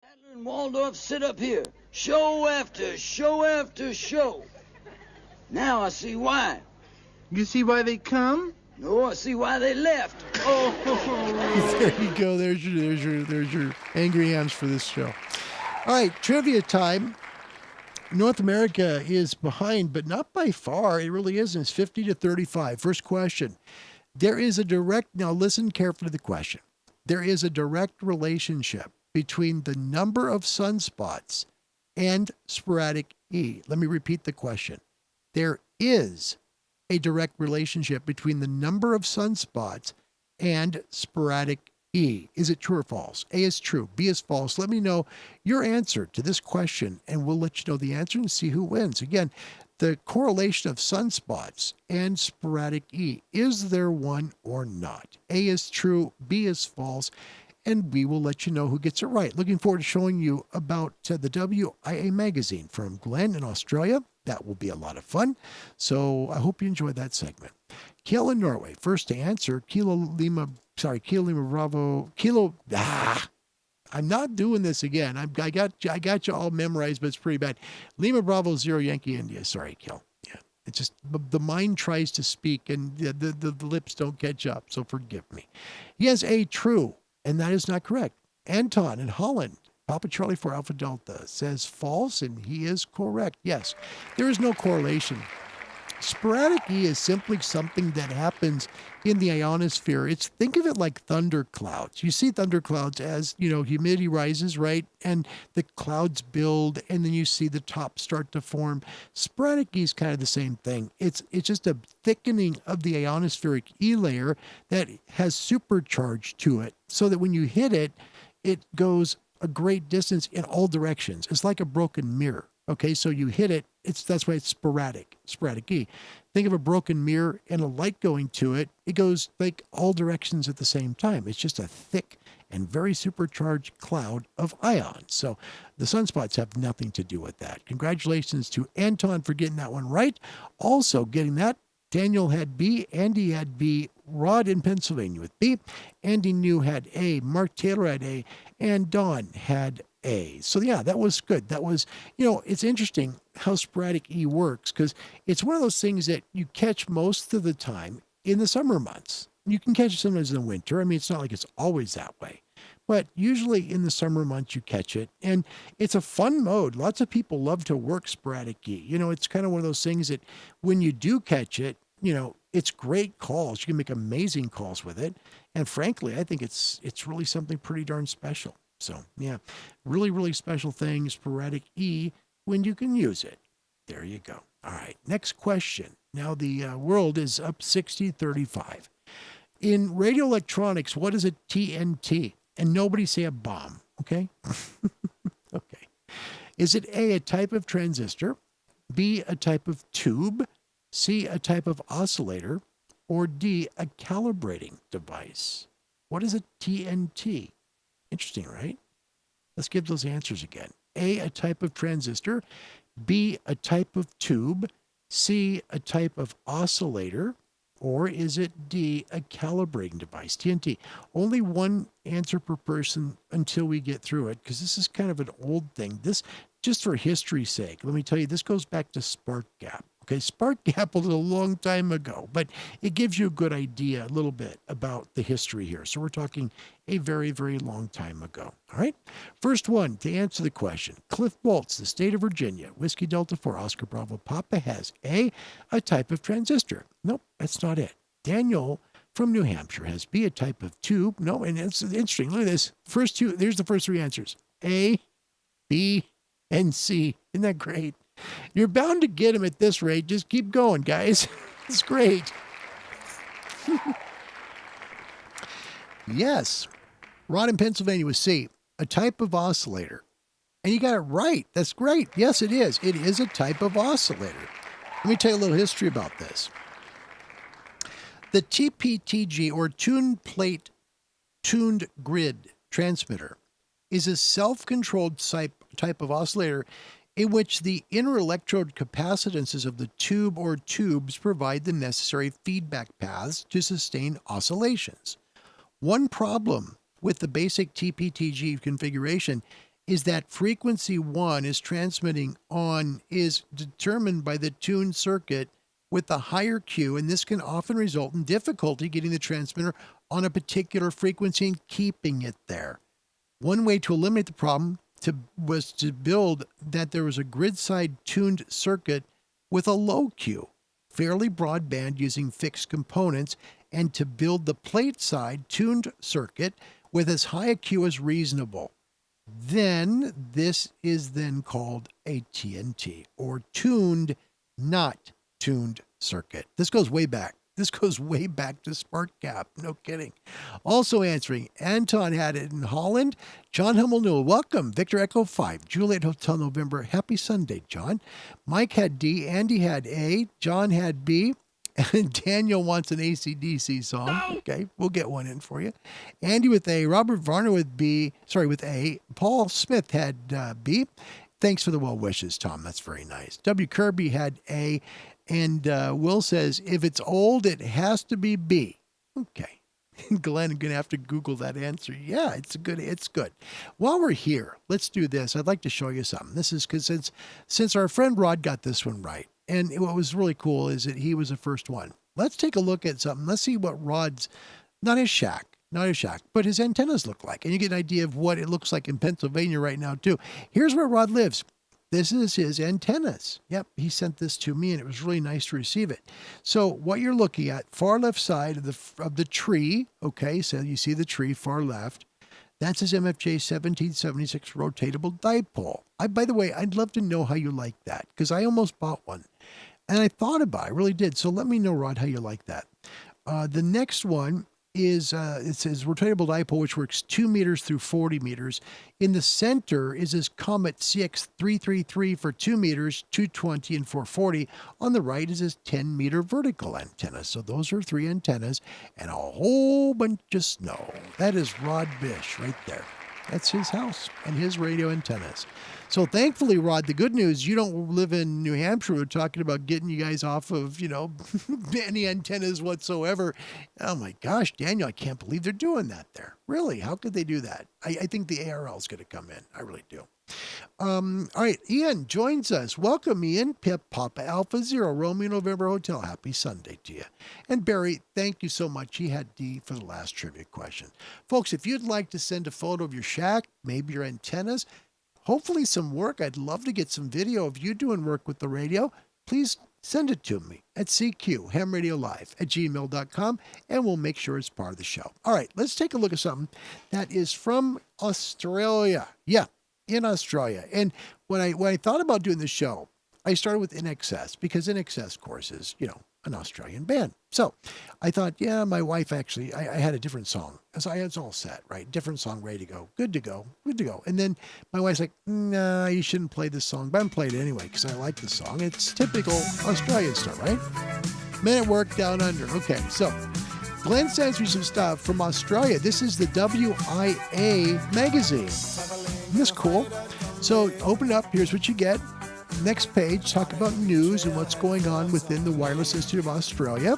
[SPEAKER 3] Adler and Waldorf sit up here, show after show after show. Now I see why.
[SPEAKER 4] You see why they come?
[SPEAKER 3] No, I see why they left. Oh,
[SPEAKER 1] there you go. There's your angry hams for this show. All right, trivia time. North America is behind, but not by far. It really isn't. It's 50-35. First question. Now listen carefully to the question. There is a direct relationship between the number of sunspots and sporadic E. Let me repeat the question. There is a direct relationship between the number of sunspots and sporadic E. Is it true or false? A is true, B is false. Let me know your answer to this question, and we'll let you know the answer and see who wins. Again, the correlation of sunspots and sporadic E. Is there one or not? A is true, B is false, and we will let you know who gets it right. Looking forward to showing you about the WIA magazine from Glenn in Australia. That will be a lot of fun. So I hope you enjoyed that segment. Kiel in Norway, first to answer, Kilo Lima Bravo, I'm not doing this again. I got you all memorized, but it's pretty bad. Lima Bravo 0 Yankee India. Sorry, Kiel. Yeah, it's just the mind tries to speak and the lips don't catch up. So forgive me. He has a true, and that is not correct. Anton in Holland, Papa Charlie for Alpha Delta, says false, and he is correct. Yes, there is no correlation. Sporadic E is simply something that happens in the ionosphere. Think of it like thunder clouds. You see thunder clouds as, humidity rises, right? And the clouds build, and then you see the top start to form. Sporadic E is kind of the same thing. It's just a thickening of the ionospheric E layer that has supercharge to it, so that when you hit it, it goes a great distance in all directions. It's like a broken mirror. Okay, so you hit it, that's why it's sporadic E. Think of a broken mirror and a light going to it. It goes like all directions at the same time. It's just a thick and very supercharged cloud of ions. So the sunspots have nothing to do with that. Congratulations to Anton for getting that one right. Also getting that, Daniel had B, Andy had B, Rod in Pennsylvania with B, Andy New had A, Mark Taylor had A, and Don had A. So yeah, that was good. That was, it's interesting how sporadic E works, because it's one of those things that you catch most of the time in the summer months. You can catch it sometimes in the winter. I mean, it's not like it's always that way, but usually in the summer months you catch it, and it's a fun mode. Lots of people love to work sporadic E. It's kind of one of those things that when you do catch it, it's great calls. You can make amazing calls with it. And frankly, I think it's really something pretty darn special. So yeah, really, really special thing, sporadic E, when you can use it. There you go. All right, next question. Now the world is up 60-35. In radio electronics, what is a TNT? And nobody say a bomb, okay? Okay. Is it A, a type of transistor, B, a type of tube, C, a type of oscillator, or D, a calibrating device? What is a TNT? Interesting, right? Let's give those answers again. A, a type of transistor, B, a type of tube, C, a type of oscillator, or is it D, a calibrating device? TNT. Only one answer per person until we get through it, because this is kind of an old thing. This, just for history's sake, let me tell you, this goes back to spark gap. Okay, spark gap was a long time ago, but it gives you a good idea, a little bit about the history here. So we're talking a very, very long time ago. All right, first one to answer the question. Cliff Boltz, the state of Virginia, Whiskey Delta 4, Oscar Bravo Papa, has A, a type of transistor. Nope, that's not it. Daniel from New Hampshire has B, a type of tube. No, and it's interesting. Look at this. First two, there's the first three answers. A, B, and C. Isn't that great? You're bound to get them at this rate. Just keep going, guys. It's great. Yes. Rod in Pennsylvania was C, a type of oscillator. And you got it right. That's great. Yes, it is. It is a type of oscillator. Let me tell you a little history about this. The TPTG, or tuned plate tuned grid transmitter, is a self-controlled type of oscillator in which the inner electrode capacitances of the tube or tubes provide the necessary feedback paths to sustain oscillations. One problem with the basic TPTG configuration is that frequency 1 is determined by the tuned circuit with the higher Q, and this can often result in difficulty getting the transmitter on a particular frequency and keeping it there. One way to eliminate the problem was to build that there was a grid-side tuned circuit with a low Q, fairly broad band using fixed components, and to build the plate-side tuned circuit with as high a Q as reasonable. Then this is then called a TNT, or tuned, not tuned circuit. This goes way back. This goes way back to SparkCap. No kidding. Also answering, Anton had it in Holland. John Hummel Newell, welcome. Victor Echo 5, Juliet Hotel November. Happy Sunday, John. Mike had D. Andy had A. John had B. And Daniel wants an AC/DC song. Okay, we'll get one in for you. Andy with A. Robert Varner with with A. Paul Smith had B. Thanks for the well wishes, Tom. That's very nice. W. Kirby had A. And Will says, if it's old, it has to be B. Okay. Glenn, I'm going to have to Google that answer. Yeah, it's good. While we're here, let's do this. I'd like to show you something. This is because since our friend Rod got this one right, and what was really cool is that he was the first one. Let's take a look at something. Let's see what Rod's, not his shack, but his antennas look like. And you get an idea of what it looks like in Pennsylvania right now, too. Here's where Rod lives. This is his antennas. Yep, he sent this to me, and it was really nice to receive it. So what you're looking at, far left side of the tree, okay, so you see the tree far left. That's his MFJ 1776 rotatable dipole. By the way, I'd love to know how you like that, because I almost bought one. And I thought about it, I really did. So let me know, Rod, how you like that. The next one is it says rotatable dipole, which works 2 meters through 40 meters. In the center is this Comet CX333 for 2 meters, 220 and 440. On the right is this 10-meter vertical antenna. So those are 3 antennas and a whole bunch of snow. That is Rod Bish right there. That's his house and his radio antennas. So thankfully, Rod, the good news, you don't live in New Hampshire. We're talking about getting you guys off of, any antennas whatsoever. Oh my gosh, Daniel, I can't believe they're doing that there. Really? How could they do that? I think the ARL is going to come in. I really do. All right, Ian joins us. Welcome, Ian. Pip Papa Alpha Zero Romeo November Hotel. Happy Sunday to you. And Barry, thank you so much. He had D for the last trivia question. Folks, if you'd like to send a photo of your shack, maybe your antennas, hopefully some work. I'd love to get some video of you doing work with the radio. Please send it to me at cqhamradiolive@gmail.com, and we'll make sure it's part of the show. All right, let's take a look at something that is from Australia. Yeah, in Australia. And when I thought about doing the show, I started with INXS because INXS, of course, is, an Australian band. So I thought, yeah, my wife actually, I had a different song. So I was all set, right? Different song, ready to go. Good to go. And then my wife's like, nah, you shouldn't play this song. But I'm playing it anyway because I like the song. It's typical Australian stuff, right? Men at Work Down Under. Okay, so Glenn sends me some stuff from Australia. This is the WIA magazine. Isn't this cool? So open it up. Here's what you get. Next page, talk about news and what's going on within the Wireless Institute of Australia.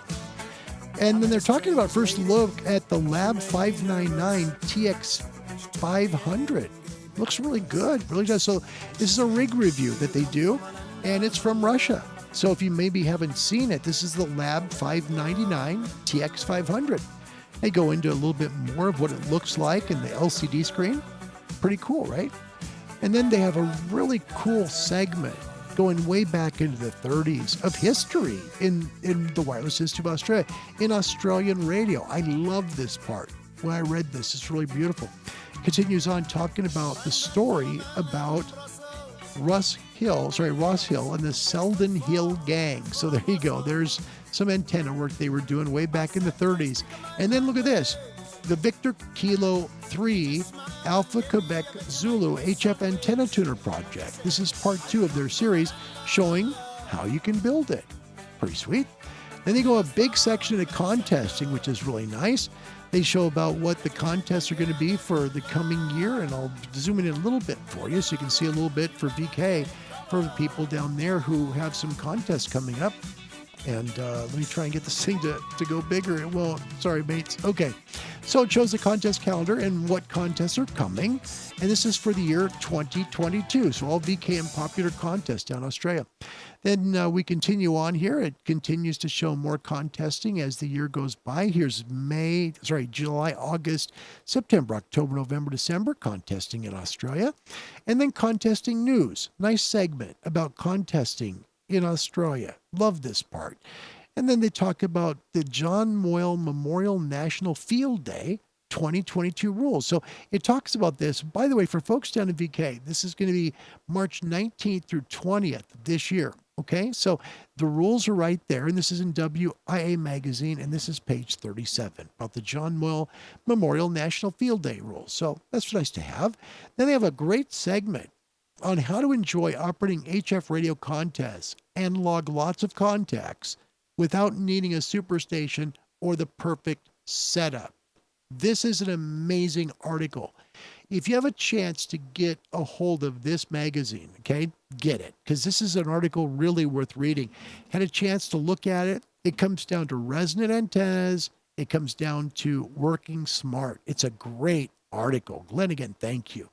[SPEAKER 1] And then they're talking about first look at the Lab 599 TX500. Looks really good, really does. So this is a rig review that they do, and it's from Russia. So if you maybe haven't seen it, this is the Lab 599 TX500. They go into a little bit more of what it looks like in the LCD screen. Pretty cool, right? And then they have a really cool segment going way back into the 30s of history in the Wireless Institute of Australia, in Australian radio. I love this part. When I read this, it's really beautiful. Continues on talking about the story about Ross Hill and the Selden Hill Gang. So there you go. There's some antenna work they were doing way back in the 30s. And then look at this. The Victor Kilo 3 Alpha Quebec Zulu HF Antenna Tuner Project. This is part 2 of their series showing how you can build it. Pretty sweet. Then they go a big section of contesting, which is really nice. They show about what the contests are going to be for the coming year, and I'll zoom in a little bit for you so you can see a little bit for VK, for the people down there who have some contests coming up. And let me try and get this thing to go bigger. It won't. Sorry, mates. Okay. So it shows the contest calendar and what contests are coming. And this is for the year 2022. So all VK and popular contests down in Australia. Then we continue on here. It continues to show more contesting as the year goes by. Here's July, August, September, October, November, December, contesting in Australia. And then contesting news. Nice segment about contesting in Australia. Love this part. And then they talk about the John Moyle Memorial National Field Day 2022 rules. So it talks about this. By the way, for folks down in VK, this is going to be March 19th through 20th this year. Okay, so the rules are right there, and this is in WIA magazine, and this is page 37 about the John Moyle Memorial National Field Day rules. So that's nice to have. Then they have a great segment on how to enjoy operating HF radio contests and log lots of contacts without needing a superstation or the perfect setup. This is an amazing article. If you have a chance to get a hold of this magazine, okay, get it, because this is an article really worth reading. Had a chance to look at it. It comes down to resonant antennas. It comes down to working smart. It's a great article. Glenn, again, thank you.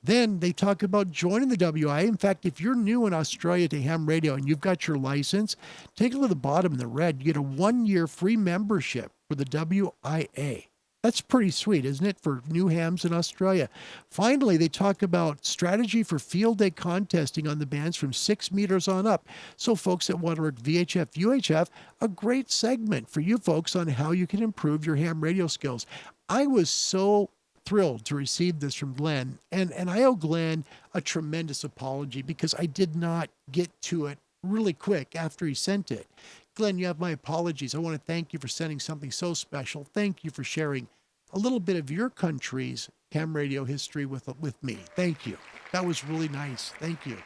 [SPEAKER 1] Then they talk about joining the WIA. In fact, if you're new in Australia to ham radio and you've got your license, take a look at the bottom in the red. You get a 1-year free membership for the WIA. That's pretty sweet, isn't it, for new hams in Australia? Finally, they talk about strategy for field day contesting on the bands from 6 meters on up. So folks that want to work VHF, UHF, a great segment for you folks on how you can improve your ham radio skills. I was so thrilled to receive this from Glenn, and I owe Glenn a tremendous apology because I did not get to it really quick after he sent it. Glenn, you have my apologies. I want to thank you for sending something so special. Thank you for sharing a little bit of your country's ham radio history with me. Thank you. That was really nice. Thank you.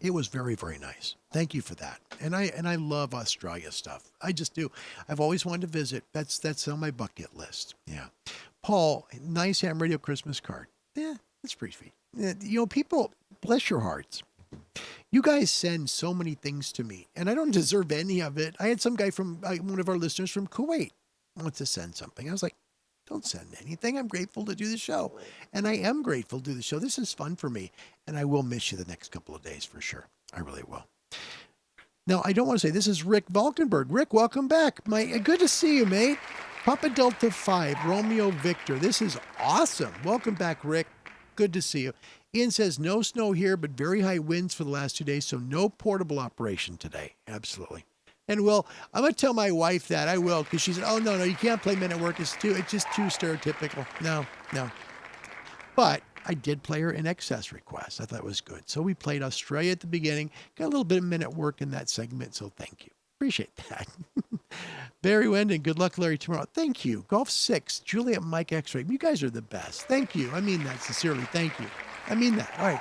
[SPEAKER 1] It was very, very nice. Thank you for that. And I love Australia stuff. I just do. I've always wanted to visit. That's on my bucket list. Yeah. Paul, nice ham radio Christmas card. Yeah, that's pretty sweet. You know, people, bless your hearts. You guys send so many things to me, and I don't deserve any of it. I had some guy from one of our listeners from Kuwait wants to send something. I was like, don't send anything. I'm grateful to do the show. And I am grateful to do the show. This is fun for me, and I will miss you the next couple of days for sure. I really will. Now, I don't want to say this is Rick Valkenberg. Rick, welcome back. Good to see you, mate. Papa Delta 5, Romeo Victor. This is awesome. Welcome back, Rick. Good to see you. Ian says, no snow here, but very high winds for the last 2 days, so no portable operation today. Absolutely. And Will, I'm going to tell my wife that. I will, because she said, oh, no, you can't play Men at Work. It's just too stereotypical. No. But I did play her an excess request. I thought it was good. So we played Australia at the beginning. Got a little bit of Men at Work in that segment, so thank you. Appreciate that. Barry Wendon, good luck, Larry, tomorrow. Thank you. Golf 6, Juliet Mike X-Ray. You guys are the best. Thank you. I mean that sincerely. Thank you. I mean that. All right.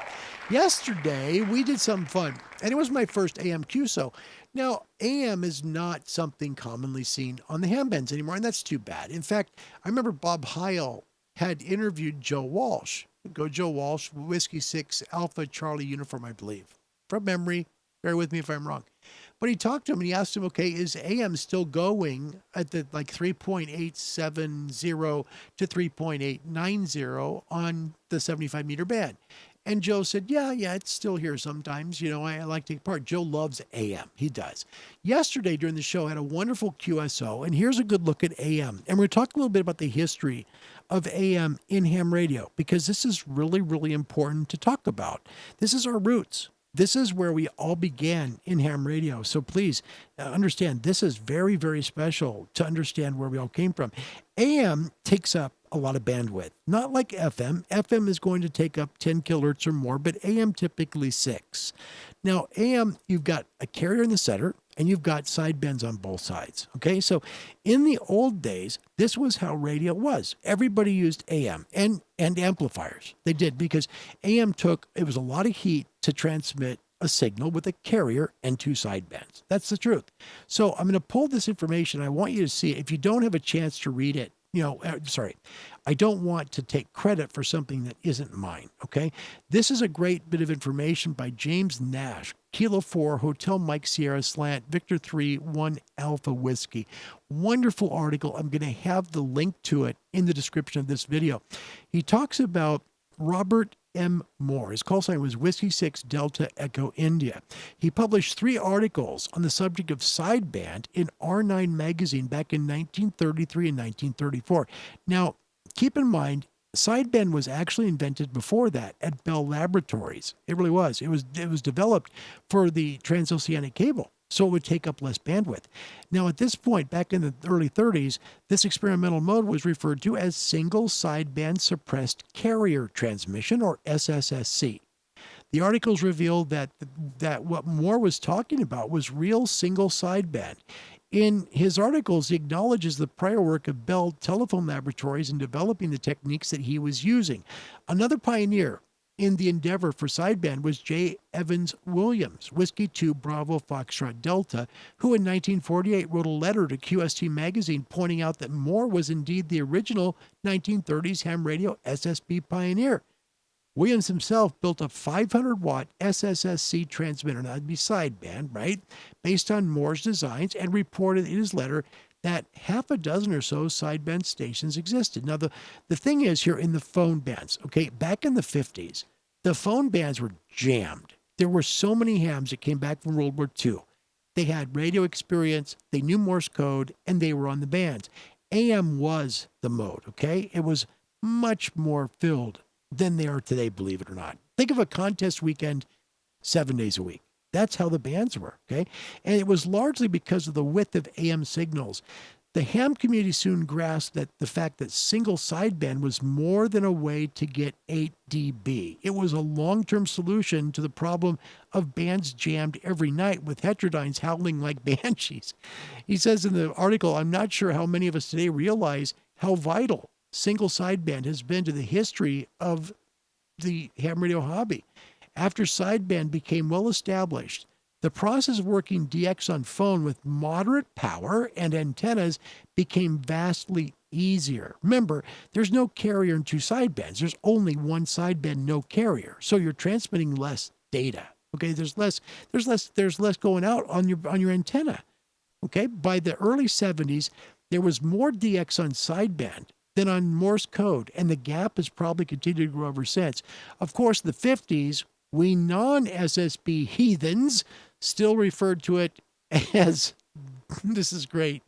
[SPEAKER 1] Yesterday, we did something fun, and it was my first AM QSO. Now, AM is not something commonly seen on the ham bands anymore, and that's too bad. In fact, I remember Bob Heil had interviewed Joe Walsh. Go Joe Walsh, Whiskey 6, Alpha Charlie uniform, I believe. From memory, bear with me if I'm wrong. But he talked to him and he asked him, okay, is AM still going at the 3.870 to 3.890 on the 75 meter band? And Joe said, yeah, it's still here sometimes. You know, I like to take part. Joe loves AM. He does. Yesterday during the show, I had a wonderful QSO, and here's a good look at AM. And we're going to talk a little bit about the history of AM in ham radio, because this is really, really important to talk about. This is our roots. This is where we all began in ham radio. So please understand, this is very, very special to understand where we all came from. AM takes up a lot of bandwidth, not like FM. FM is going to take up 10 kilohertz or more, but AM typically 6. Now, AM, you've got a carrier in the center, and you've got sidebands on both sides. Okay, so in the old days, this was how radio was. Everybody used AM and amplifiers. They did, because AM it was a lot of heat to transmit a signal with a carrier and 2 sidebands. That's the truth. So I'm going to pull this information. I want you to see it. If you don't have a chance to read it, I don't want to take credit for something that isn't mine, okay? This is a great bit of information by James Nash, Kilo 4, Hotel Mike Sierra Slant, Victor 3, 1 Alpha Whiskey. Wonderful article. I'm going to have the link to it in the description of this video. He talks about Robert M. Moore. His call sign was Whiskey 6 Delta Echo India. He published 3 articles on the subject of sideband in R9 magazine back in 1933 and 1934. Now, keep in mind, sideband was actually invented before that at Bell Laboratories. It really was. It was developed for the transoceanic cable, so it would take up less bandwidth. Now, at this point, back in the early 30s, this experimental mode was referred to as single sideband suppressed carrier transmission, or SSSC. The articles revealed that what Moore was talking about was real single sideband. In his articles, he acknowledges the prior work of Bell Telephone Laboratories in developing the techniques that he was using. Another pioneer in the endeavor for sideband was J. Evans Williams, Whiskey 2 Bravo Foxtrot Delta, who in 1948 wrote a letter to QST magazine pointing out that Moore was indeed the original 1930s ham radio SSB pioneer. Williams himself built a 500-watt SSSC transmitter, that'd be sideband, right, based on Moore's designs, and reported in his letter that half a dozen or so sideband stations existed. Now, the thing is here in the phone bands, okay, back in the 50s, the phone bands were jammed. There were so many hams that came back from World War II. They had radio experience, they knew Morse code, and they were on the bands. AM was the mode, okay? It was much more filled than they are today, believe it or not. Think of a contest weekend 7 days a week. That's how the bands were, okay? And it was largely because of the width of AM signals. The ham community soon grasped that the fact that single sideband was more than a way to get 8 dB. It was a long-term solution to the problem of bands jammed every night with heterodynes howling like banshees. He says in the article, I'm not sure how many of us today realize how vital single sideband has been to the history of the ham radio hobby. After sideband became well established, the process of working DX on phone with moderate power and antennas became vastly easier. Remember, there's no carrier in two sidebands. There's only one sideband, no carrier. So you're transmitting less data. Okay, there's less going out on your antenna. Okay, by the early 70s, there was more DX on sideband than on Morse code, and the gap has probably continued to grow ever since. Of course, the 50s, we non-SSB heathens still referred to it as, this is great,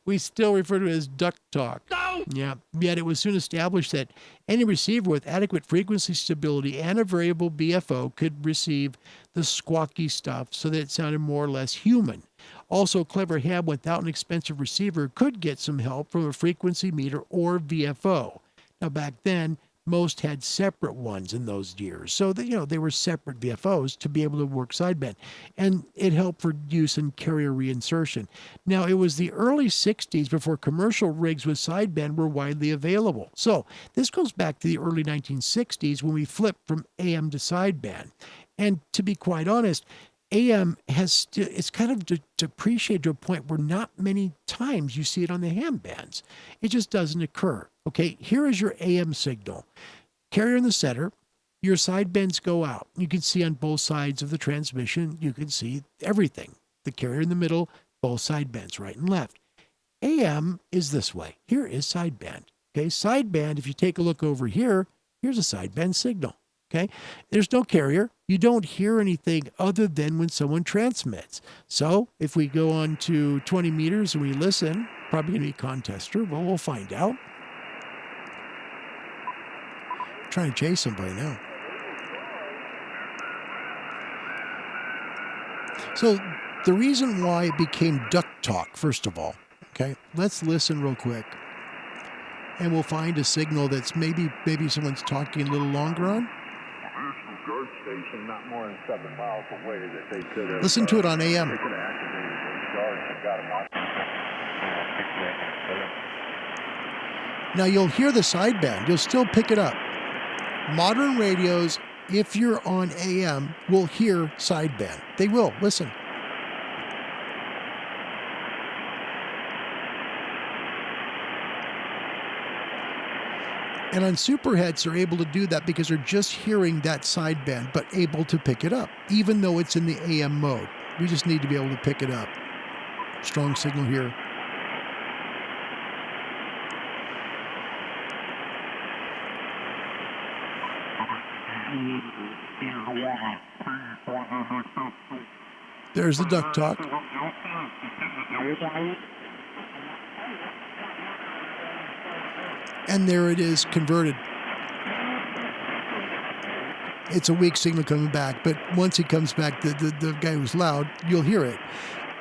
[SPEAKER 1] we still refer to it as duck talk. No! Yeah, yet it was soon established that any receiver with adequate frequency stability and a variable BFO could receive the squawky stuff so that it sounded more or less human. Also, clever ham without an expensive receiver could get some help from a frequency meter or VFO. Now, back then, most had separate ones in those years. So, they were separate VFOs to be able to work sideband. And it helped for use in carrier reinsertion. Now, it was the early 60s before commercial rigs with sideband were widely available. So, this goes back to the early 1960s when we flipped from AM to sideband. And to be quite honest, AM it's kind of depreciated to a point where not many times you see it on the ham bands. It just doesn't occur. Okay, here is your AM signal. Carrier in the center, your sidebands go out. You can see on both sides of the transmission, you can see everything. The carrier in the middle, both sidebands, right and left. AM is this way. Here is sideband. Okay, sideband, if you take a look over here, here's a sideband signal. Okay, there's no carrier. You don't hear anything other than when someone transmits. So if we go on to 20 meters and we listen, probably going to be contester. Well, we'll find out. I'm trying to chase somebody now. So the reason why it became duck talk, first of all, okay, let's listen real quick. And we'll find a signal that's maybe someone's talking a little longer on.
[SPEAKER 5] Station not more than 7 miles away that they could
[SPEAKER 1] listen to it on AM.
[SPEAKER 5] They could have activated those guards and got them out.
[SPEAKER 1] Now you'll hear the sideband. You'll still pick it up. Modern radios, if you're on AM, will hear sideband. They will. Listen. And on superheads, they're able to do that because they're just hearing that sideband, but able to pick it up, even though it's in the AM mode. We just need to be able to pick it up. Strong signal here. There's the duck talk. And there it is, converted. It's a weak signal coming back, but once it comes back, the guy who's loud, you'll hear it.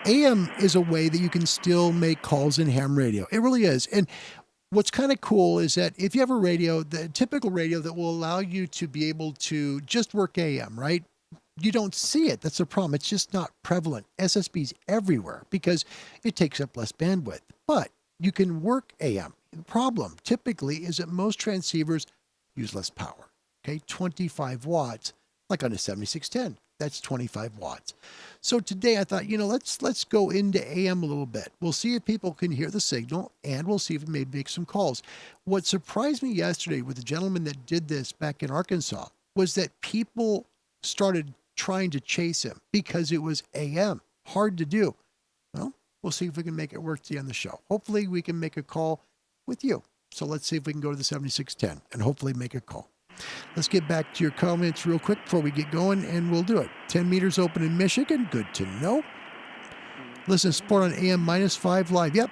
[SPEAKER 1] AM is a way that you can still make calls in ham radio. It really is. And what's kind of cool is that if you have a radio, the typical radio that will allow you to be able to just work AM, right? you don't see it. That's the problem. It's just not prevalent. SSB's everywhere because it takes up less bandwidth. But you can work AM. The problem typically is that most transceivers use less power. Okay, 25 watts, like on a 7610. That's 25 watts. So today I thought, let's go into AM a little bit. We'll see if people can hear the signal, and we'll see if it may make some calls. What surprised me yesterday with the gentleman that did this back in Arkansas was that people started trying to chase him because it was AM. Hard to do. Well, we'll see if we can make it work to the end of the show. Hopefully we can make a call with you. So let's see if we can go to the 7610 and hopefully make a call. Let's get back to your comments real quick before we get going, and we'll do it. 10 meters open in Michigan. Good to know. Listen to support on AM -5 live. Yep,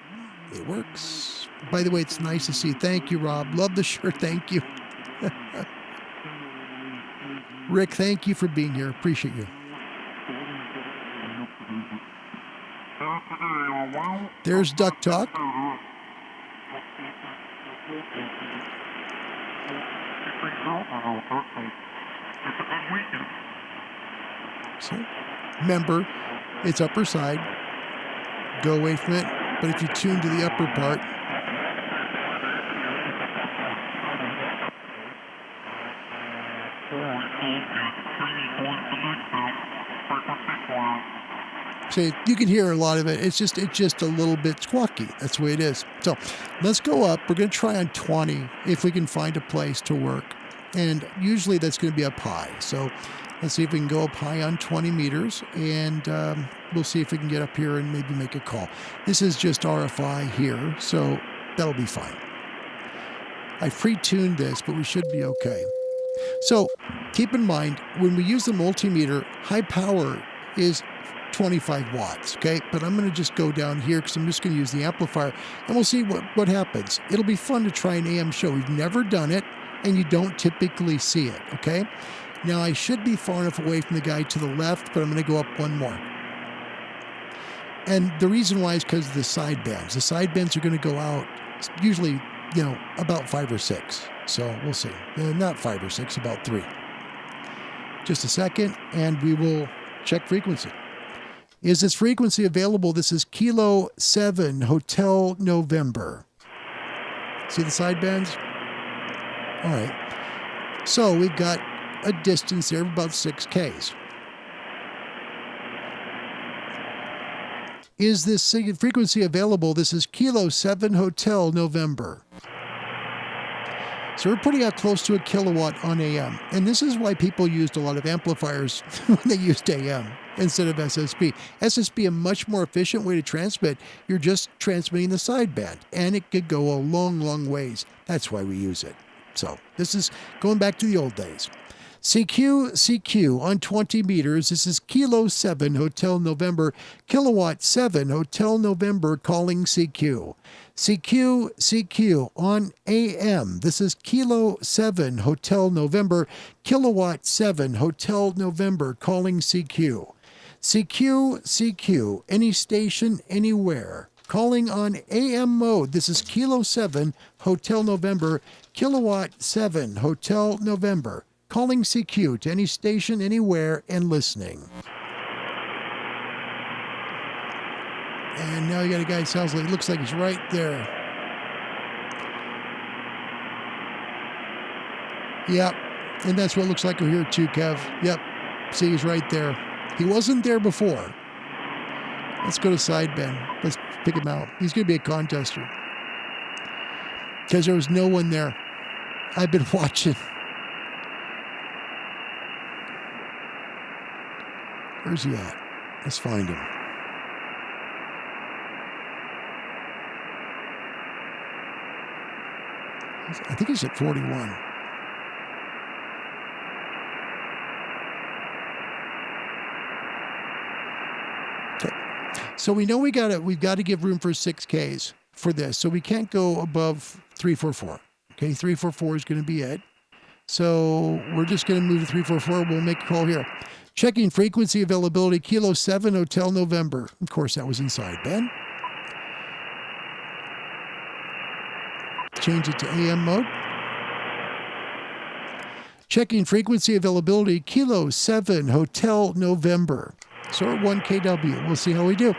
[SPEAKER 1] it works. By the way, it's nice to see. Thank you, Rob. Love the shirt. Thank you. Rick, thank you for being here. Appreciate you. There's Duck Talk. So, remember, it's upper side. Go away from it. But if you tune to the upper part, so you can hear a lot of it. It's just a little bit squawky. That's the way it is. So let's go up. We're going to try on 20 if we can find a place to work. And usually that's going to be up high. So let's see if we can go up high on 20 meters. And we'll see if we can get up here and maybe make a call. This is just RFI here. So that'll be fine. I pre-tuned this, but we should be okay. So keep in mind, when we use the multimeter, high power is 25 watts, okay? But I'm going to just go down here because I'm just going to use the amplifier, and we'll see what happens. It'll be fun to try an AM show. We've never done it, and you don't typically see it, okay? Now, I should be far enough away from the guy to the left, but I'm going to go up one more. And the reason why is because of the sidebands. The sidebands are going to go out usually, about 5 or 6. So we'll see. Not 5 or 6, about 3. Just a second, and we will check frequency. Is this frequency available? This is Kilo 7 Hotel November. See the sidebands? All right. So we've got a distance there of about 6 Ks. Is this frequency available? This is Kilo 7 Hotel November. So we're putting out close to 1 kilowatt on AM. And this is why people used a lot of amplifiers when they used AM instead of SSB. SSB, a much more efficient way to transmit. You're just transmitting the sideband, and it could go a long, long ways. That's why we use it. So this is going back to the old days. CQ on 20 meters. This is Kilo 7 Hotel November, Kilowatt 7 Hotel November calling CQ. CQ on AM. This is Kilo 7 Hotel November, Kilowatt 7 Hotel November calling CQ. CQ, any station, anywhere. Calling on AM mode. This is Kilo 7 Hotel November, Kilowatt 7 Hotel November. Calling CQ to any station, anywhere, and listening. And now you got a guy who looks like he's right there. Yep. And that's what it looks like over here too, Kev. Yep. See, he's right there. He wasn't there before. Let's go to sideband. Let's pick him out. He's going to be a contester. Because there was no one there. I've been watching. Where's he at? Let's find him. I think he's at 41. Okay. So we know we've got to give room for 6Ks for this. So we can't go above 344. Okay, 344 is going to be it. So we're just going to move to 344. We'll make a call here. Checking frequency availability, Kilo 7 Hotel November. Of course, that was in sideband. Change it to AM mode. Checking frequency availability, Kilo 7 Hotel November. So we're at 1 kW. We'll see how we do.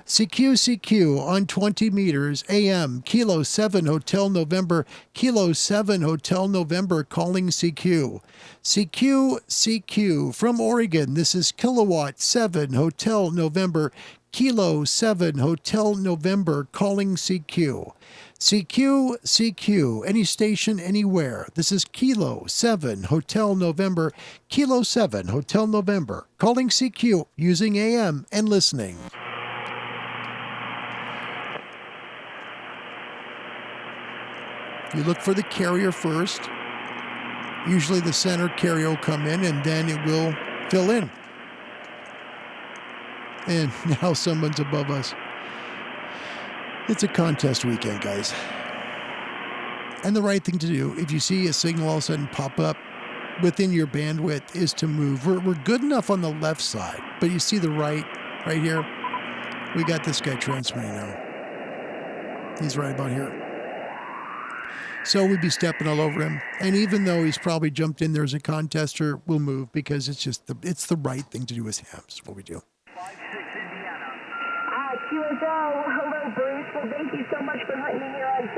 [SPEAKER 1] CQ on 20 meters, AM, Kilo 7 Hotel November, Kilo 7 Hotel November, calling CQ. CQ from Oregon, this is Kilowatt 7 Hotel November, Kilo 7 Hotel November, calling CQ. CQ, any station, anywhere. This is Kilo 7 Hotel November, Kilo 7 Hotel November, calling CQ, using AM and listening. You look for the carrier first. Usually the center carrier will come in and then it will fill in. And now someone's above us. It's a contest weekend, guys. And the right thing to do, if you see a signal all of a sudden pop up within your bandwidth, is to move. We're good enough on the left side, but you see the right here? We got this guy transmitting now. He's right about here. So we'd be stepping all over him. And even though he's probably jumped in there as a contester, we'll move because it's just it's the right thing to do as hams. That's what we do.
[SPEAKER 6] QSO, hello Bruce. Well, thank you so much for letting me here on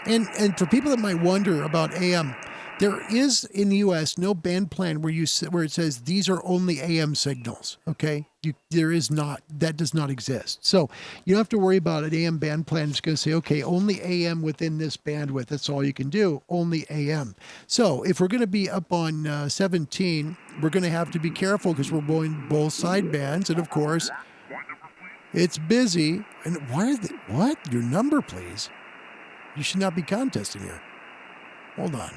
[SPEAKER 6] 17A.
[SPEAKER 1] And for people that might wonder about AM, there is in the U.S. no band plan where it says these are only AM signals. Okay, there is not. That does not exist. So you don't have to worry about an AM band plan. It's going to say, okay, only AM within this bandwidth. That's all you can do. Only AM. So if we're going to be up on 17, we're going to have to be careful because we're going both sidebands, and of course, it's busy. And why is it? What? Your number, please. You should not be contesting here. Hold on.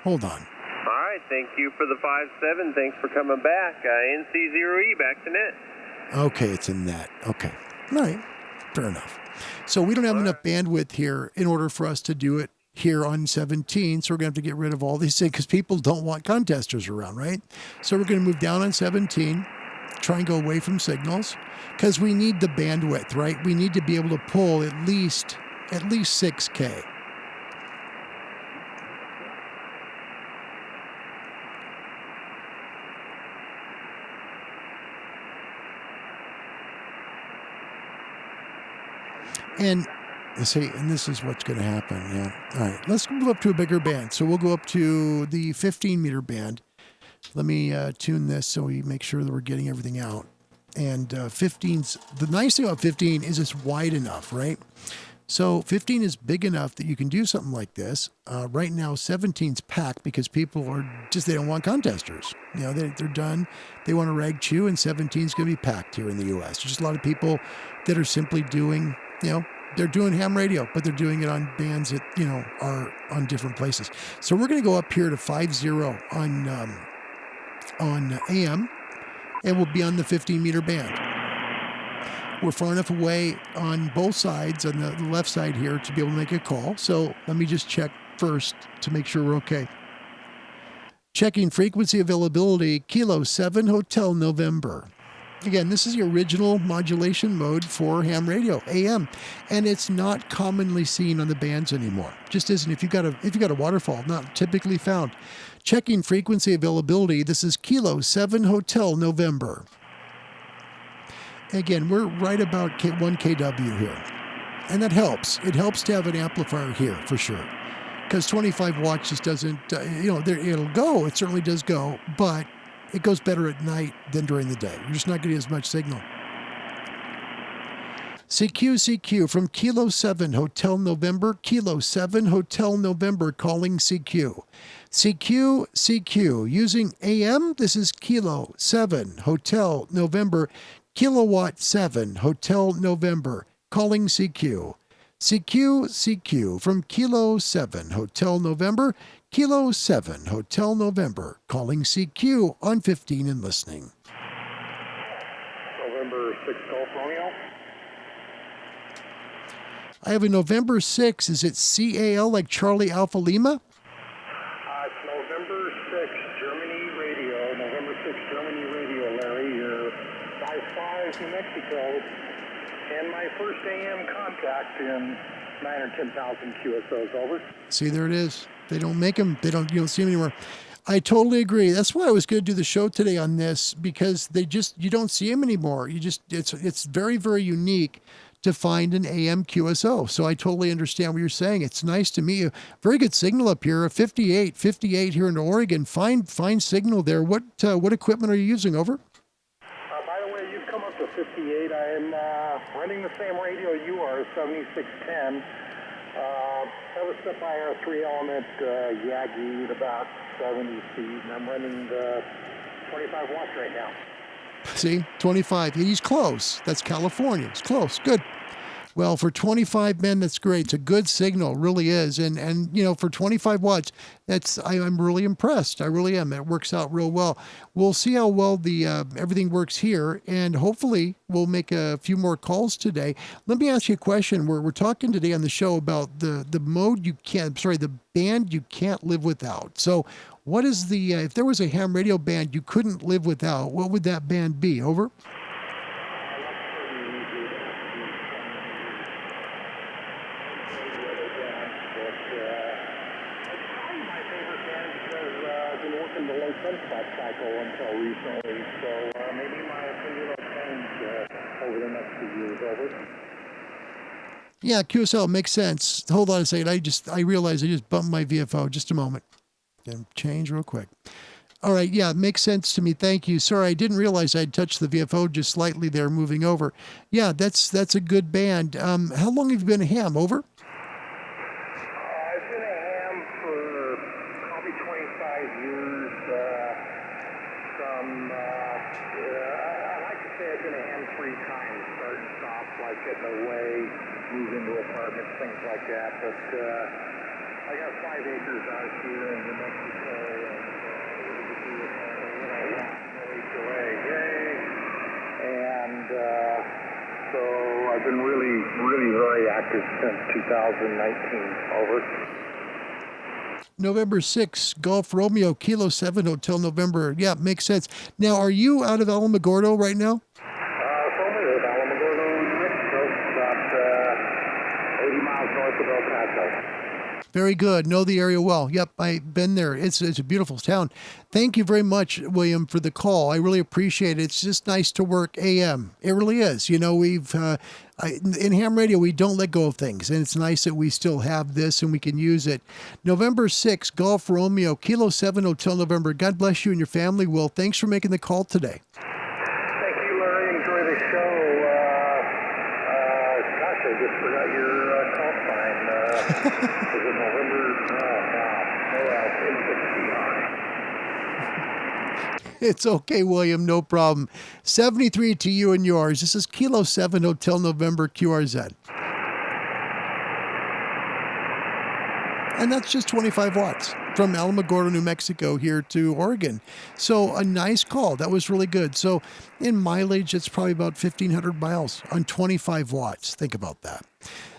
[SPEAKER 7] All right, thank you for the 5-7. Thanks for coming back. NC0E, back to net.
[SPEAKER 1] Okay, it's in net. Okay. All right. Fair enough. So we don't have enough bandwidth here in order for us to do it here on 17. So we're going to have to get rid of all these things because people don't want contesters around, right? So we're going to move down on 17, try and go away from signals because we need the bandwidth, right? We need to be able to pull at least 6K. And see, and this is what's going to happen. Yeah. All right. Let's move up to a bigger band. So we'll go up to the 15 meter band. Let me tune this so we make sure that we're getting everything out. And 15's, the nice thing about 15 is it's wide enough, right? So 15 is big enough that you can do something like this. Right now, 17's packed because people are just, they don't want contesters. You know, they're done. They want to rag chew, and 17's going to be packed here in the U.S. There's just a lot of people that are simply doing, you know, they're doing ham radio, but they're doing it on bands that, you know, are on different places. So we're going to go up here to 50 on AM, and we'll be on the 15 meter band. We're far enough away on both sides, on the left side here, to be able to make a call. So let me just check first to make sure we're okay. Checking frequency availability, Kilo 7 Hotel November. Again, this is the original modulation mode for ham radio, AM, and it's not commonly seen on the bands anymore. Just isn't. If you've got a waterfall, not typically found. Checking frequency availability, this is Kilo 7 Hotel November. Again, we're right about 1 kW here, and that helps. It helps to have an amplifier here for sure, because 25 watts just doesn't, it'll go. It certainly does go, but it goes better at night than during the day. You're just not getting as much signal. CQ from Kilo 7 Hotel November, Kilo 7 Hotel November, calling CQ. CQ, using AM, this is Kilo 7 Hotel November, Kilowatt 7 Hotel November, calling CQ. CQ from Kilo 7 Hotel November, Kilo 7 Hotel November, calling CQ on 15 and listening.
[SPEAKER 5] November 6 Golf Romeo.
[SPEAKER 1] I have a November 6. Is it CAL like Charlie Alpha Lima?
[SPEAKER 5] It's November 6 Germany Radio. November 6 Germany Radio, Larry. You're 5-5 New Mexico. And my first AM contact in 9 or 10,000 QSOs, over.
[SPEAKER 1] See, there it is. They don't make them. You don't see them anymore. I totally agree. That's why I was going to do the show today on this, because you don't see them anymore. It's very, very unique to find an AM QSO. So I totally understand what you're saying. It's nice to meet you. Very good signal up here. A 58 here in Oregon. Fine signal there. What equipment are you using? Over.
[SPEAKER 5] By the way, you've come up to 58. I am running the same radio you are, 7610. That was set by our 3-element Yagi at about 70 feet, and I'm running the 25 watts right now.
[SPEAKER 1] See, 25. He's close. That's California. It's close. Good. Well, for 25 men, that's great. It's a good signal, really is. And for 25 watts, I'm really impressed. I really am. It works out real well. We'll see how well the everything works here, and hopefully we'll make a few more calls today. Let me ask you a question. We're talking today on the show about the band you can't live without. So what is if there was a ham radio band you couldn't live without, what would that band be? Over?
[SPEAKER 5] Cycle until recently, so maybe my opinion will change over the next few years. Over.
[SPEAKER 1] Yeah, QSL makes sense. Hold on a second. I realized I just bumped my VFO. Just a moment. Gonna change real quick. All right. Yeah, it makes sense to me. Thank you. Sorry, I didn't realize I'd touched the VFO just slightly there, moving over. Yeah, that's a good band. How long have you been a ham? Over?
[SPEAKER 5] I've been a ham for probably 25 years. I like to say I've been a ham 3 times, start and stop, like getting away, move into apartments, things like that. But I got 5 acres out here in New Mexico, and HOA, yay! And so I've been really very active since 2019. Over.
[SPEAKER 1] November 6, Golf Romeo, Kilo 7, Hotel November. Yeah, makes sense. Now, are you out of Alamogordo right now?
[SPEAKER 5] Formerly of Alamogordo, New Mexico, about 80 miles north of El Paso.
[SPEAKER 1] Very good. Know the area well. Yep, I've been there. It's a beautiful town. Thank you very much, William, for the call. I really appreciate it. It's just nice to work AM. It really is. We've in ham radio, we don't let go of things, and it's nice that we still have this and we can use it. November 6, Golf Romeo, Kilo 7, Hotel November. God bless you and your family, Will. Thanks for making the call today.
[SPEAKER 5] Thank you, Larry. Enjoy the show. Gosh, I just forgot your call sign. Was it November?
[SPEAKER 1] It's okay, William. No problem. 73 to you and yours. This is Kilo 7, Hotel November, QRZ. And that's just 25 watts from Alamogordo, New Mexico here to Oregon. So a nice call. That was really good. So in mileage, it's probably about 1,500 miles on 25 watts. Think about that.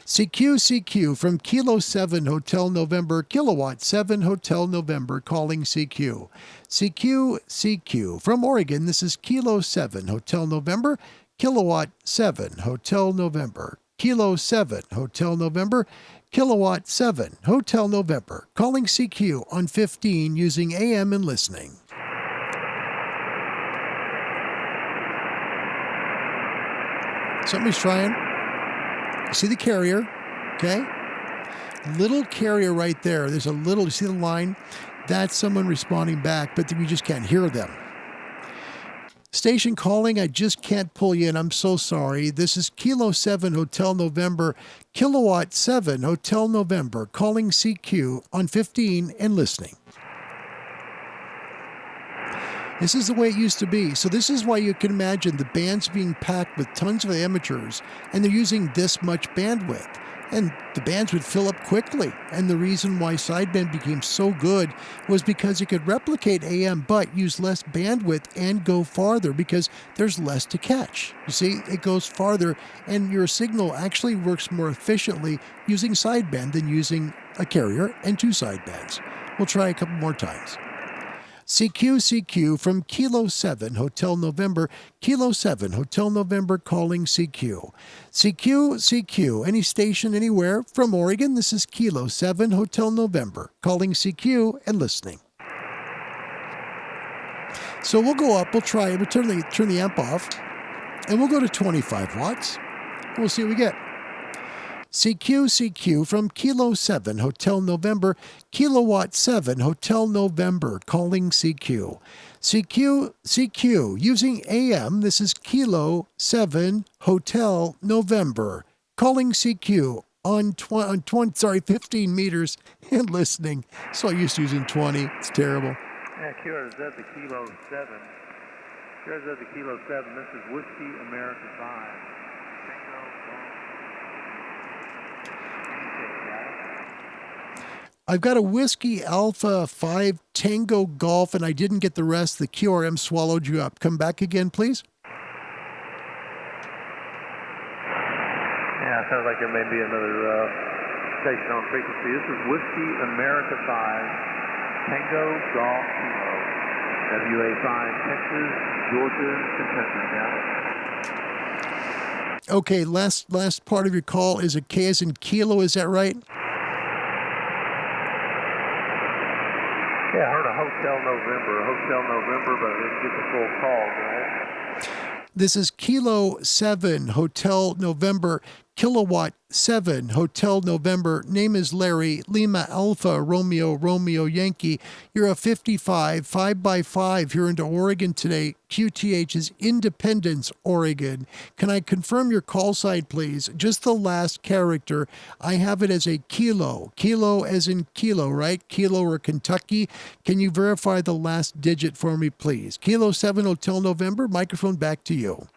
[SPEAKER 1] CQ from Kilo 7 Hotel November, Kilowatt 7 Hotel November, calling CQ. CQ from Oregon. This is Kilo 7 Hotel November, Kilowatt 7 Hotel November, Kilo 7 Hotel November, Kilowatt 7 Hotel November, calling CQ on 15 using AM and listening. Somebody's trying. See the carrier, okay? Little carrier right there. There's a little, you see the line? That's someone responding back, but we just can't hear them. Station calling, I just can't pull you in. I'm so sorry. This is Kilo 7 Hotel November, Kilowatt 7 Hotel November, calling CQ on 15 and listening. This is the way it used to be. So this is why you can imagine the bands being packed with tons of amateurs, and they're using this much bandwidth. And the bands would fill up quickly. And the reason why sideband became so good was because it could replicate AM but use less bandwidth and go farther because there's less to catch. You see, it goes farther, and your signal actually works more efficiently using sideband than using a carrier and 2 sidebands. We'll try a couple more times. CQ from Kilo 7 Hotel November, Kilo 7 Hotel November calling CQ. CQ, any station anywhere from Oregon, this is Kilo 7 Hotel November calling CQ and listening. So we'll go up, we'll turn the amp off, and we'll go to 25 watts. We'll see what we get. CQ from Kilo 7 Hotel November, Kilowatt 7 Hotel November calling CQ. CQ using AM, this is Kilo 7 Hotel November calling CQ on 15 meters and listening. So I used to using 20. It's terrible.
[SPEAKER 8] Yeah, QRZ the Kilo 7. QRZ the Kilo 7. This is Whiskey America 5.
[SPEAKER 1] I've got a Whiskey Alpha 5 Tango Golf, and I didn't get the rest. The QRM swallowed you up. Come back again, please.
[SPEAKER 8] Yeah, sounds like there may be another station on frequency. This is Whiskey America 5, Tango Golf Kilo, WA5, Texas, Georgia, Kentucky. Yeah.
[SPEAKER 1] Okay, last part of your call is a K as in kilo, is that right?
[SPEAKER 8] Yeah, I heard a Hotel November, but I didn't get the full call, right?
[SPEAKER 1] This is Kilo 7 Hotel November, Kilowatt 7 Hotel November. Name is Larry, Lima Alpha Romeo Yankee. You're a 55, 5x5 here into Oregon today. QTH is Independence, Oregon. Can I confirm your call side, please? Just the last character. I have it as a kilo. Kilo as in kilo, right? Kilo or Kentucky. Can you verify the last digit for me, please? Kilo 7 Hotel November. Microphone back to you.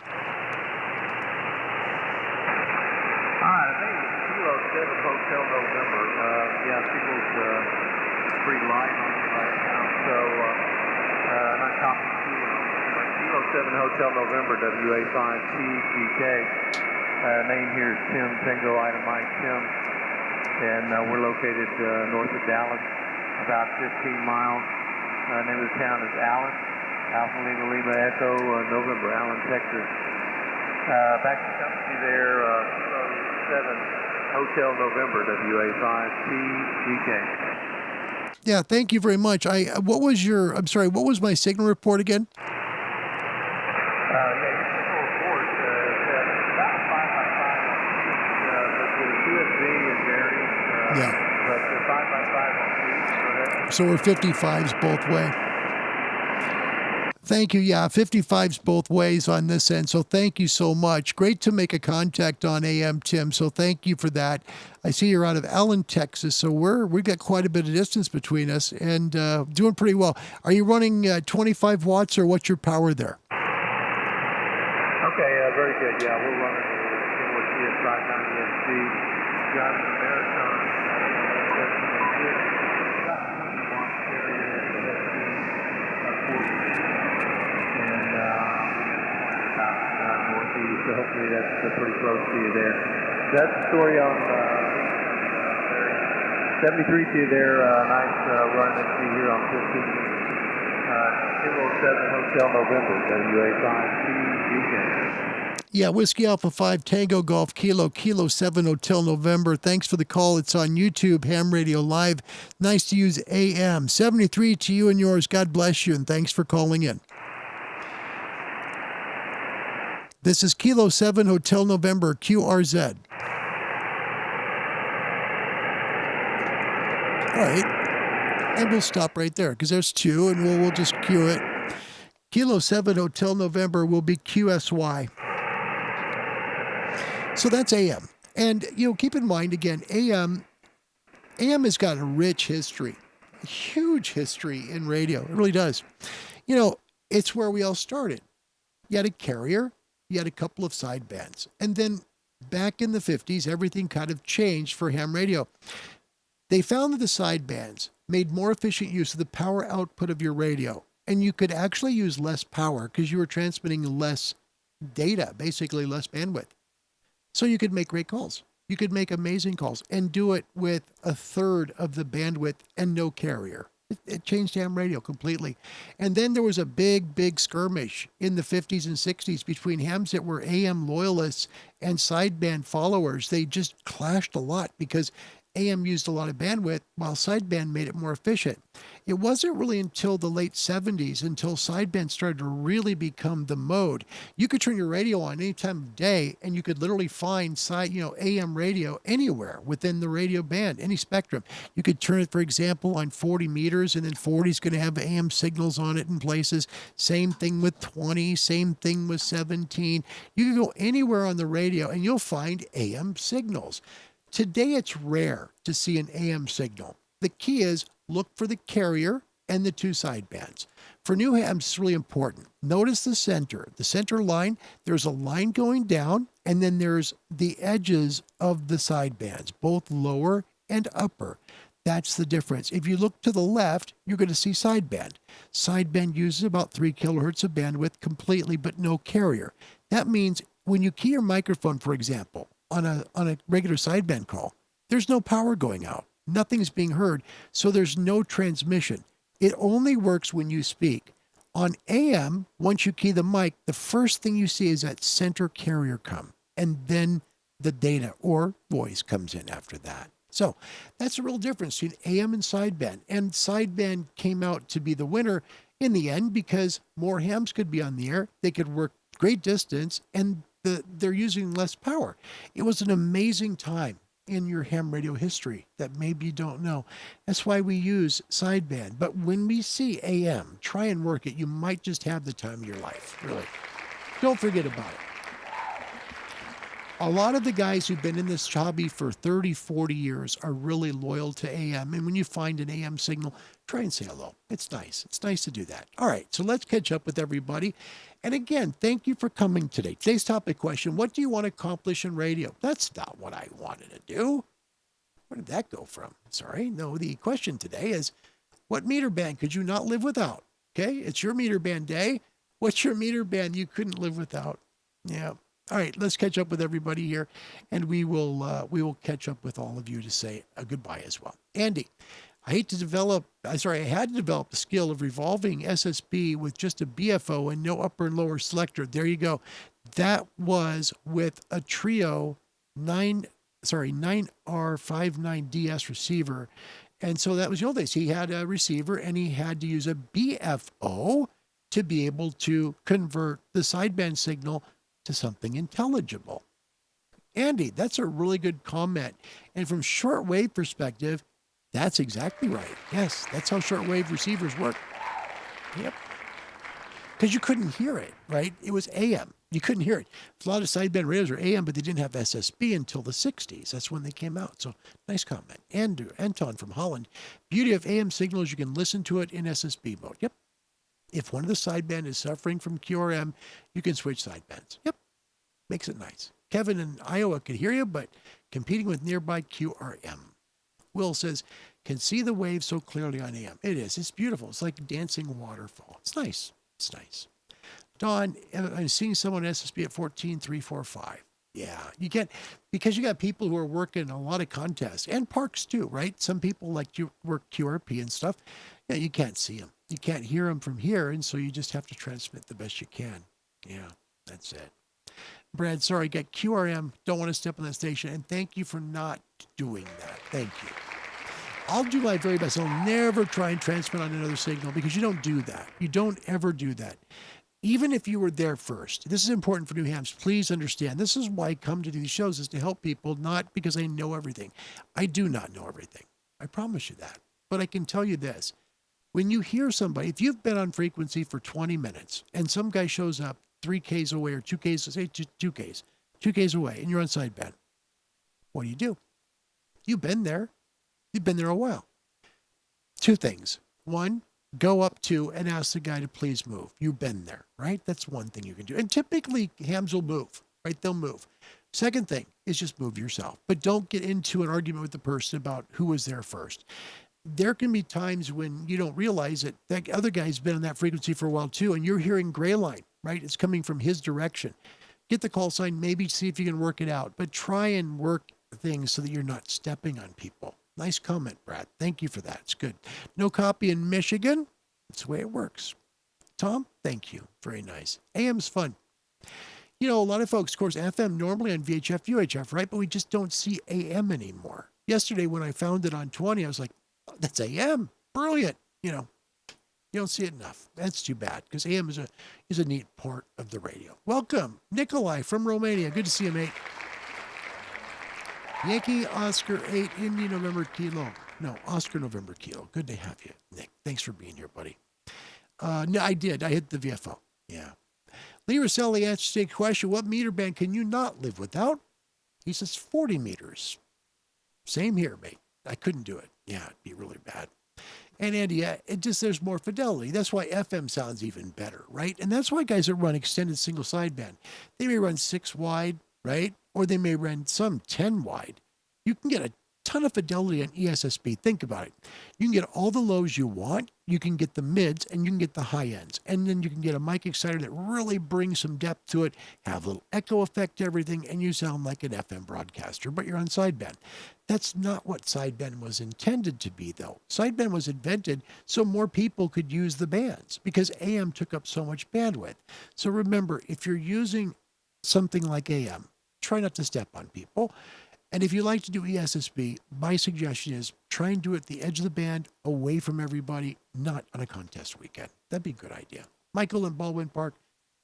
[SPEAKER 8] Hotel November. Yeah, signal's pretty light on me right now, so not copying Kilo. Kilo 7 Hotel November, WA5 TGK. Name here is Tim, Tango Item Mike Tim, and we're located north of Dallas, about 15 miles. Name of the town is Allen, Alpha Lima Lima Echo November, Allen, Texas. Back to the company there, Kilo 7 Hotel November, WA5 TGK.
[SPEAKER 1] Yeah, thank you very much. What was my signal report again?
[SPEAKER 8] Yeah, your signal report said about 5x5 on each, but the QSB is varying.
[SPEAKER 1] Yeah.
[SPEAKER 8] But the 5x5 on each,
[SPEAKER 1] So we're 55s both way. Thank you. Yeah, 55s both ways on this end. So thank you so much. Great to make a contact on AM, Tim. So thank you for that. I see you're out of Allen, Texas. So we've got quite a bit of distance between us and doing pretty well. Are you running 25 watts or what's your power there?
[SPEAKER 8] Okay, very good. Yeah, we're running with CS590SG, driving the Marathon, 1706, about 20 watts area, so hopefully that's pretty close to you there. That's the story on 73 to you there. Nice run that you here on 15. Kilo 7 Hotel November, WA5 TGK.
[SPEAKER 1] Yeah, Whiskey Alpha 5 Tango Golf Kilo 7 Hotel November. Thanks for the call. It's on YouTube, Ham Radio Live. Nice to use AM. 73 to you and yours. God bless you, and thanks for calling in. This is Kilo 7 Hotel November, QRZ. All right. And we'll stop right there because there's two, and we'll just cue it. Kilo 7 Hotel November will be QSY. So that's AM. And, keep in mind, again, AM has got a rich history, a huge history in radio. It really does. It's where we all started. You had a carrier. You had a couple of sidebands. And then back in the 50s, everything kind of changed for ham radio. They found that the sidebands made more efficient use of the power output of your radio. And you could actually use less power because you were transmitting less data, basically less bandwidth. So you could make great calls. You could make amazing calls and do it with a third of the bandwidth and no carrier. It changed ham radio completely. And then there was a big skirmish in the 50s and 60s between hams that were AM loyalists and sideband followers. They just clashed a lot because AM used a lot of bandwidth while sideband made it more efficient. It wasn't really until the late 70s until sideband started to really become the mode. You could turn your radio on any time of day and you could literally find AM radio anywhere within the radio band, any spectrum. You could turn it, for example, on 40 meters, and then 40 is going to have AM signals on it in places. Same thing with 20, same thing with 17. You can go anywhere on the radio and you'll find AM signals. Today, it's rare to see an AM signal. The key is look for the carrier and the two sidebands. For new hams, it's really important. Notice the center line. There's a line going down, and then there's the edges of the sidebands, both lower and upper. That's the difference. If you look to the left, you're going to see sideband. Sideband uses about 3 kilohertz of bandwidth completely, but no carrier. That means when you key your microphone, for example, on a regular sideband call, there's no power going out. Nothing's being heard, so there's no transmission. It only works when you speak. On AM, once you key the mic, the first thing you see is that center carrier come, and then the data or voice comes in after that. So that's a real difference between AM and sideband. And sideband came out to be the winner in the end because more hams could be on the air. They could work great distance, and they're using less power. It was an amazing time in your ham radio history that maybe you don't know. That's why we use sideband. But when we see AM, try and work it. You might just have the time of your life, really. Don't forget about it. A lot of the guys who've been in this hobby for 30, 40 years are really loyal to AM. And when you find an AM signal, try and say hello. It's nice. It's nice to do that. All right, so let's catch up with everybody. And again, thank you for coming today. Today's topic question, what do you want to accomplish in radio? That's not what I wanted to do. Where did that go from? Sorry. No, the question today is, what meter band could you not live without? Okay, it's your meter band day. What's your meter band you couldn't live without? Yeah. All right, let's catch up with everybody here, and we will catch up with all of you to say a goodbye as well. Andy, I had to develop the skill of revolving SSB with just a BFO and no upper and lower selector. There you go. That was with a Trio 9R59DS receiver. And so that was the old days. He had a receiver and he had to use a BFO to be able to convert the sideband signal to something intelligible. Andy, that's a really good comment. And from shortwave perspective, that's exactly right. Yes, that's how shortwave receivers work. Yep. Because you couldn't hear it, right? It was AM. You couldn't hear it. A lot of sideband radios are AM, but they didn't have SSB until the 60s. That's when they came out. So nice comment. Anton from Holland. Beauty of AM signals, you can listen to it in SSB mode. Yep. If one of the sideband is suffering from QRM, you can switch sidebands. Yep. Makes it nice. Kevin in Iowa could hear you, but competing with nearby QRM. Will says, can see the waves so clearly on AM. It is. It's beautiful. It's like a dancing waterfall. It's nice. It's nice. Don, I'm seeing someone SSB at 14,345. Yeah, you get, because you got people who are working a lot of contests and parks too, right? Some people like you work QRP and stuff. Yeah, you can't see them. You can't hear them from here. And so you just have to transmit the best you can. Yeah, that's it. Brad, sorry, got QRM. Don't want to step on that station. And thank you for not doing that. Thank you. I'll do my very best. I'll never try and transmit on another signal because you don't do that. You don't ever do that. Even if you were there first, this is important for new hams. Please understand, this is why I come to these shows, is to help people, not because I know everything. I do not know everything. I promise you that. But I can tell you this. When you hear somebody, if you've been on frequency for 20 minutes and some guy shows up 3Ks away or 2Ks, say 2Ks away, and you're on sideband, what do? You've been there. You've been there a while. Two things. One, go up to and ask the guy to please move. You've been there, right? That's one thing you can do. And typically hams will move, right? They'll move. Second thing is just move yourself, but don't get into an argument with the person about who was there first. There can be times when you don't realize that that other guy's been on that frequency for a while too, and you're hearing gray line, right? It's coming from his direction. Get the call sign, maybe see if you can work it out, but try and work things so that you're not stepping on people. Nice comment, Brad. Thank you for that. It's good. No copy in Michigan. That's the way it works. Tom, thank you. Very nice. AM's fun. You know, a lot of folks, of course, FM normally on VHF, UHF, right? But we just don't see AM anymore. Yesterday when I found it on 20, I was like, oh, that's AM. Brilliant. You know, you don't see it enough. That's too bad because AM is a neat part of the radio. Welcome, Nikolai from Romania. Good to see you, mate. Yankee Oscar 8 Indy November Kilo. No, Oscar November Kilo. Good to have you, Nick. Thanks for being here, buddy. No, I did. I hit the VFO. Yeah. Lee Rosselli answers a question. What meter band can you not live without? He says 40 meters. Same here, mate. I couldn't do it. Yeah, it'd be really bad. And Andy, yeah, there's more fidelity. That's why FM sounds even better, right? And that's why guys that run extended single sideband, they may run 6 wide, right? Or they may run some 10 wide. You can get a ton of fidelity on ESSB. Think about it. You can get all the lows you want. You can get the mids and you can get the high ends. And then you can get a mic exciter that really brings some depth to it, have a little echo effect to everything, and you sound like an FM broadcaster, but you're on sideband. That's not what sideband was intended to be, though. Sideband was invented so more people could use the bands because AM took up so much bandwidth. So remember, if you're using something like AM, try not to step on people. And if you like to do ESSB, my suggestion is try and do it at the edge of the band, away from everybody, not on a contest weekend. That'd be a good idea. Michael in Baldwin Park,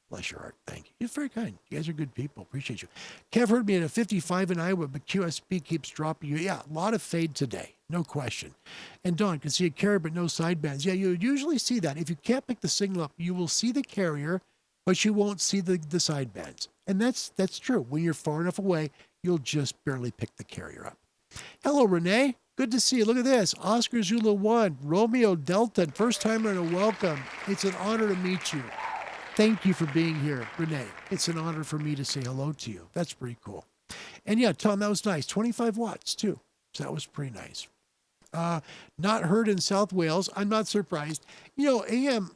[SPEAKER 1] bless your heart. Thank you. You're very kind. You guys are good people. Appreciate you. Kev heard me at a 55 in Iowa, but QSB keeps dropping you. Yeah, a lot of fade today. No question. And Don can see a carrier, but no sidebands. Yeah, you usually see that. If you can't pick the signal up, you will see the carrier, but you won't see the sidebands. And that's true. When you're far enough away, you'll just barely pick the carrier up. Hello, Renee. Good to see you. Look at this. Oscar Zulu 1, Romeo Delta, first timer and a welcome. It's an honor to meet you. Thank you for being here, Renee. It's an honor for me to say hello to you. That's pretty cool. And yeah, Tom, that was nice. 25 watts too. So that was pretty nice. Not heard in South Wales. I'm not surprised. You know, AM,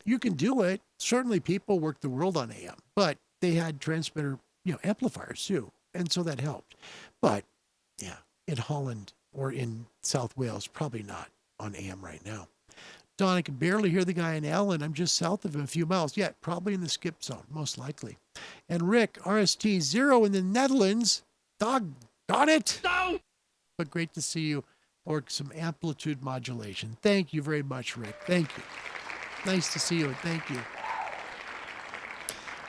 [SPEAKER 1] you can do it. Certainly people work the world on AM, but they had transmitter, amplifiers too. And so that helped. But yeah, in Holland or in South Wales, probably not on AM right now. Don, I can barely hear the guy in Allen. I'm just south of him a few miles. Yeah, probably in the skip zone, most likely. And Rick, RST 0 in the Netherlands. Dog, got it. No! But great to see you. Or some amplitude modulation. Thank you very much, Rick. Thank you. Nice to see you. Thank you.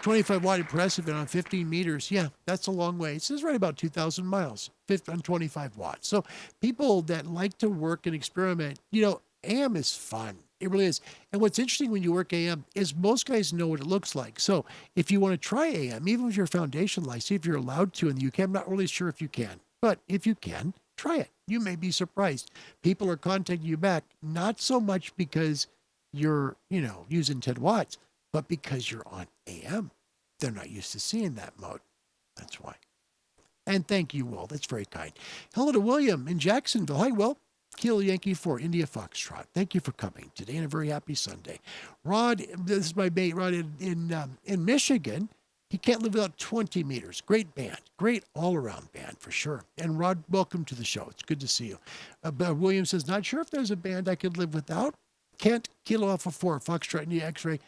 [SPEAKER 1] 25 watt impressive and on 15 meters. Yeah, that's a long way. It says right about 2,000 miles on 25 watts. So people that like to work and experiment, AM is fun. It really is. And what's interesting when you work AM is most guys know what it looks like. So if you want to try AM, even with your foundation light, see if you're allowed to in the UK. I'm not really sure if you can, but if you can, try it. You may be surprised. People are contacting you back, not so much because you're, using 10 watts, but because you're on AM. They're not used to seeing that mode. That's why. And thank you, Will. That's very kind. Hello to William in Jacksonville. Hi, Will. Kilo Yankee 4, India Foxtrot. Thank you for coming today and a very happy Sunday. Rod, this is my mate, Rod in Michigan. He can't live without 20 meters. Great band. Great all-around band for sure. And Rod, welcome to the show. It's good to see you. William says, not sure if there's a band I could live without. Kent, Kilo Alpha 4, Foxtrot, India X-Ray.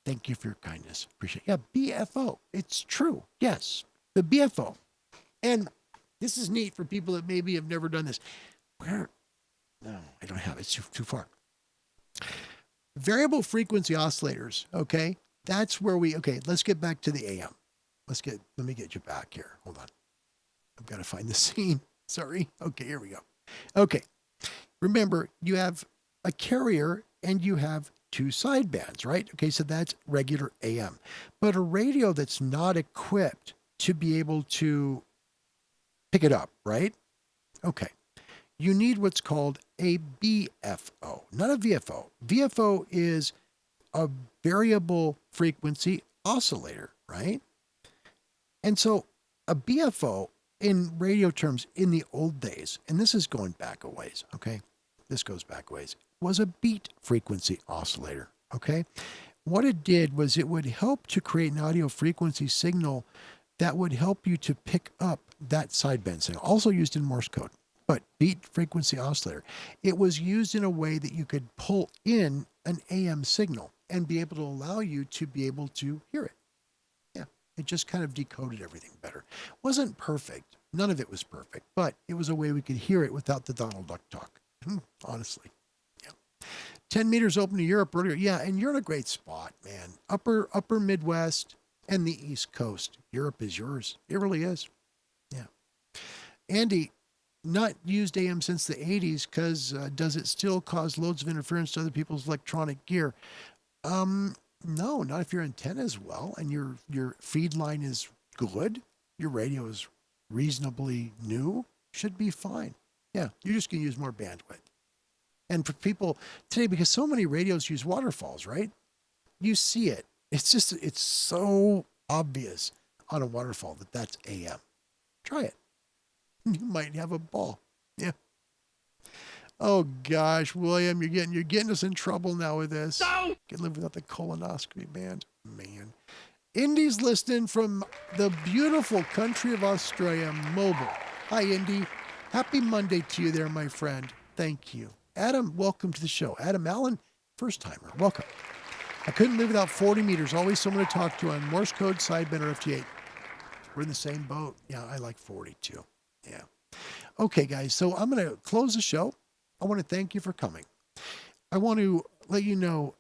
[SPEAKER 1] Thank you for your kindness. Appreciate it. Yeah, BFO. It's true. Yes, the BFO. And this is neat for people that maybe have never done this. Where? No, I don't have it. It's too far. Variable frequency oscillators. Okay. That's where let's get back to the AM. Let me get you back here. Hold on. I've got to find the scene. Sorry. Okay, here we go. Okay. Remember, you have a carrier and you have 2 sidebands, right? Okay, so that's regular AM. But a radio that's not equipped to be able to pick it up, right? Okay. You need what's called a BFO, not a VFO. VFO is a variable frequency oscillator, right? And so a BFO in radio terms in the old days, and this is going back a ways, okay? This goes back a ways, was a beat frequency oscillator, okay? What it did was it would help to create an audio frequency signal that would help you to pick up that sideband signal, also used in Morse code. but beat frequency oscillator. It was used in a way that you could pull in an AM signal and be able to allow you to be able to hear it. Yeah, it just kind of decoded everything better. Wasn't perfect. None of it was perfect, but it was a way we could hear it without the Donald Duck talk. Honestly. Yeah. 10 meters open to Europe earlier. Yeah, and you're in a great spot, man. Upper Midwest and the East Coast. Europe is yours. It really is. Yeah. Andy, not used AM since the 80s because does it still cause loads of interference to other people's electronic gear? No, not if your antenna is well and your feed line is good. Your radio is reasonably new. Should be fine. Yeah, you're just going to use more bandwidth. And for people today, because so many radios use waterfalls, right? You see it. It's so obvious on a waterfall that that's AM. Try it. You might have a ball. Yeah. Oh gosh, William, you're getting us in trouble now with this. No! Can live without the colonoscopy band. Man. Indy's listening from the beautiful country of Australia, Mobile. Hi, Indy. Happy Monday to you there, my friend. Thank you. Adam, welcome to the show. Adam Allen, first timer. Welcome. I couldn't live without 40 meters. Always someone to talk to on Morse code, sideband, or FT8. We're in the same boat. Yeah, I like 40 too. Yeah. Okay, guys. So I'm going to close the show. I want to thank you for coming. I want to let you know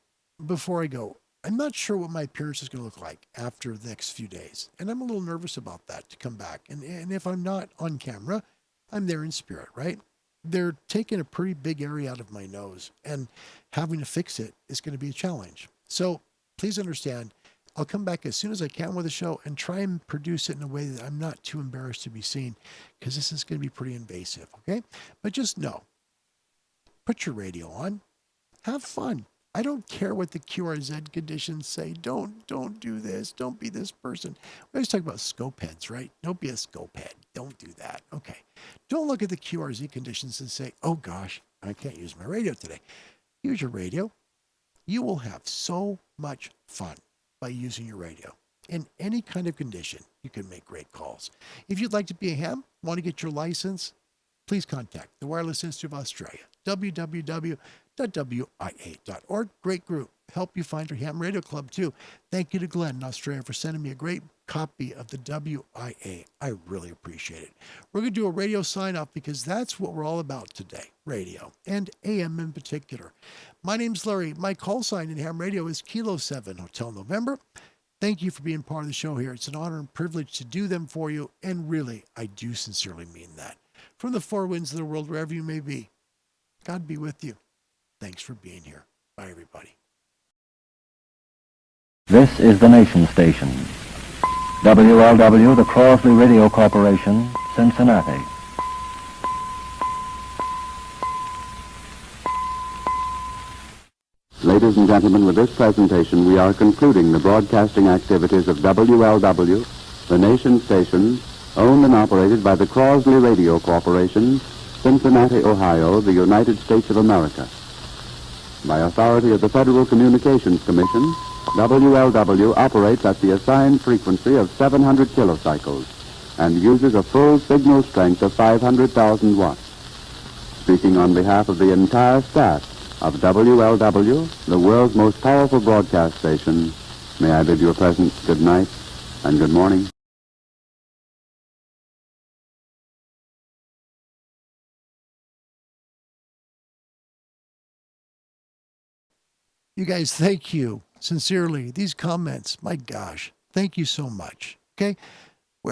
[SPEAKER 1] before I go, I'm not sure what my appearance is going to look like after the next few days. And I'm a little nervous about that to come back. And if I'm not on camera, I'm there in spirit, right? They're taking a pretty big area out of my nose, and having to fix it is going to be a challenge. So please understand, I'll come back as soon as I can with the show and try and produce it in a way that I'm not too embarrassed to be seen, because this is going to be pretty invasive, okay? But just know, put your radio on, have fun. I don't care what the QRZ conditions say. Don't do this. Don't be this person. We always talk about scope heads, right? Don't be a scope head. Don't do that. Okay. Don't look at the QRZ conditions and say, oh gosh, I can't use my radio today. Use your radio. You will have so much fun by using your radio. In any kind of condition, you can make great calls. If you'd like to be a ham, want to get your license, please contact the Wireless Institute of Australia, www.wia.org. Great group. Help you find your ham radio club too. Thank you to Glenn in Australia for sending me a great copy of the WIA. I really appreciate it. We're going to do a radio sign off because that's what we're all about today. Radio and AM in particular. My name's Larry. My call sign in ham radio is Kilo 7 Hotel November. Thank you for being part of the show here. It's an honor and privilege to do them for you. And really, I do sincerely mean that. From the four winds of the world, wherever you may be, God be with you. Thanks for being here. Bye, everybody.
[SPEAKER 9] This is the nation station. WLW, the Crosley Radio Corporation, Cincinnati.
[SPEAKER 10] Ladies and gentlemen, with this presentation, we are concluding the broadcasting activities of WLW, the nation station, owned and operated by the Crosley Radio Corporation, Cincinnati, Ohio, the United States of America. By authority of the Federal Communications Commission, WLW operates at the assigned frequency of 700 kilocycles and uses a full signal strength of 500,000 watts. Speaking on behalf of the entire staff of WLW, the world's most powerful broadcast station, may I bid you a pleasant good night and good morning.
[SPEAKER 1] You guys, thank you. Sincerely, these comments, my gosh, thank you so much. Okay?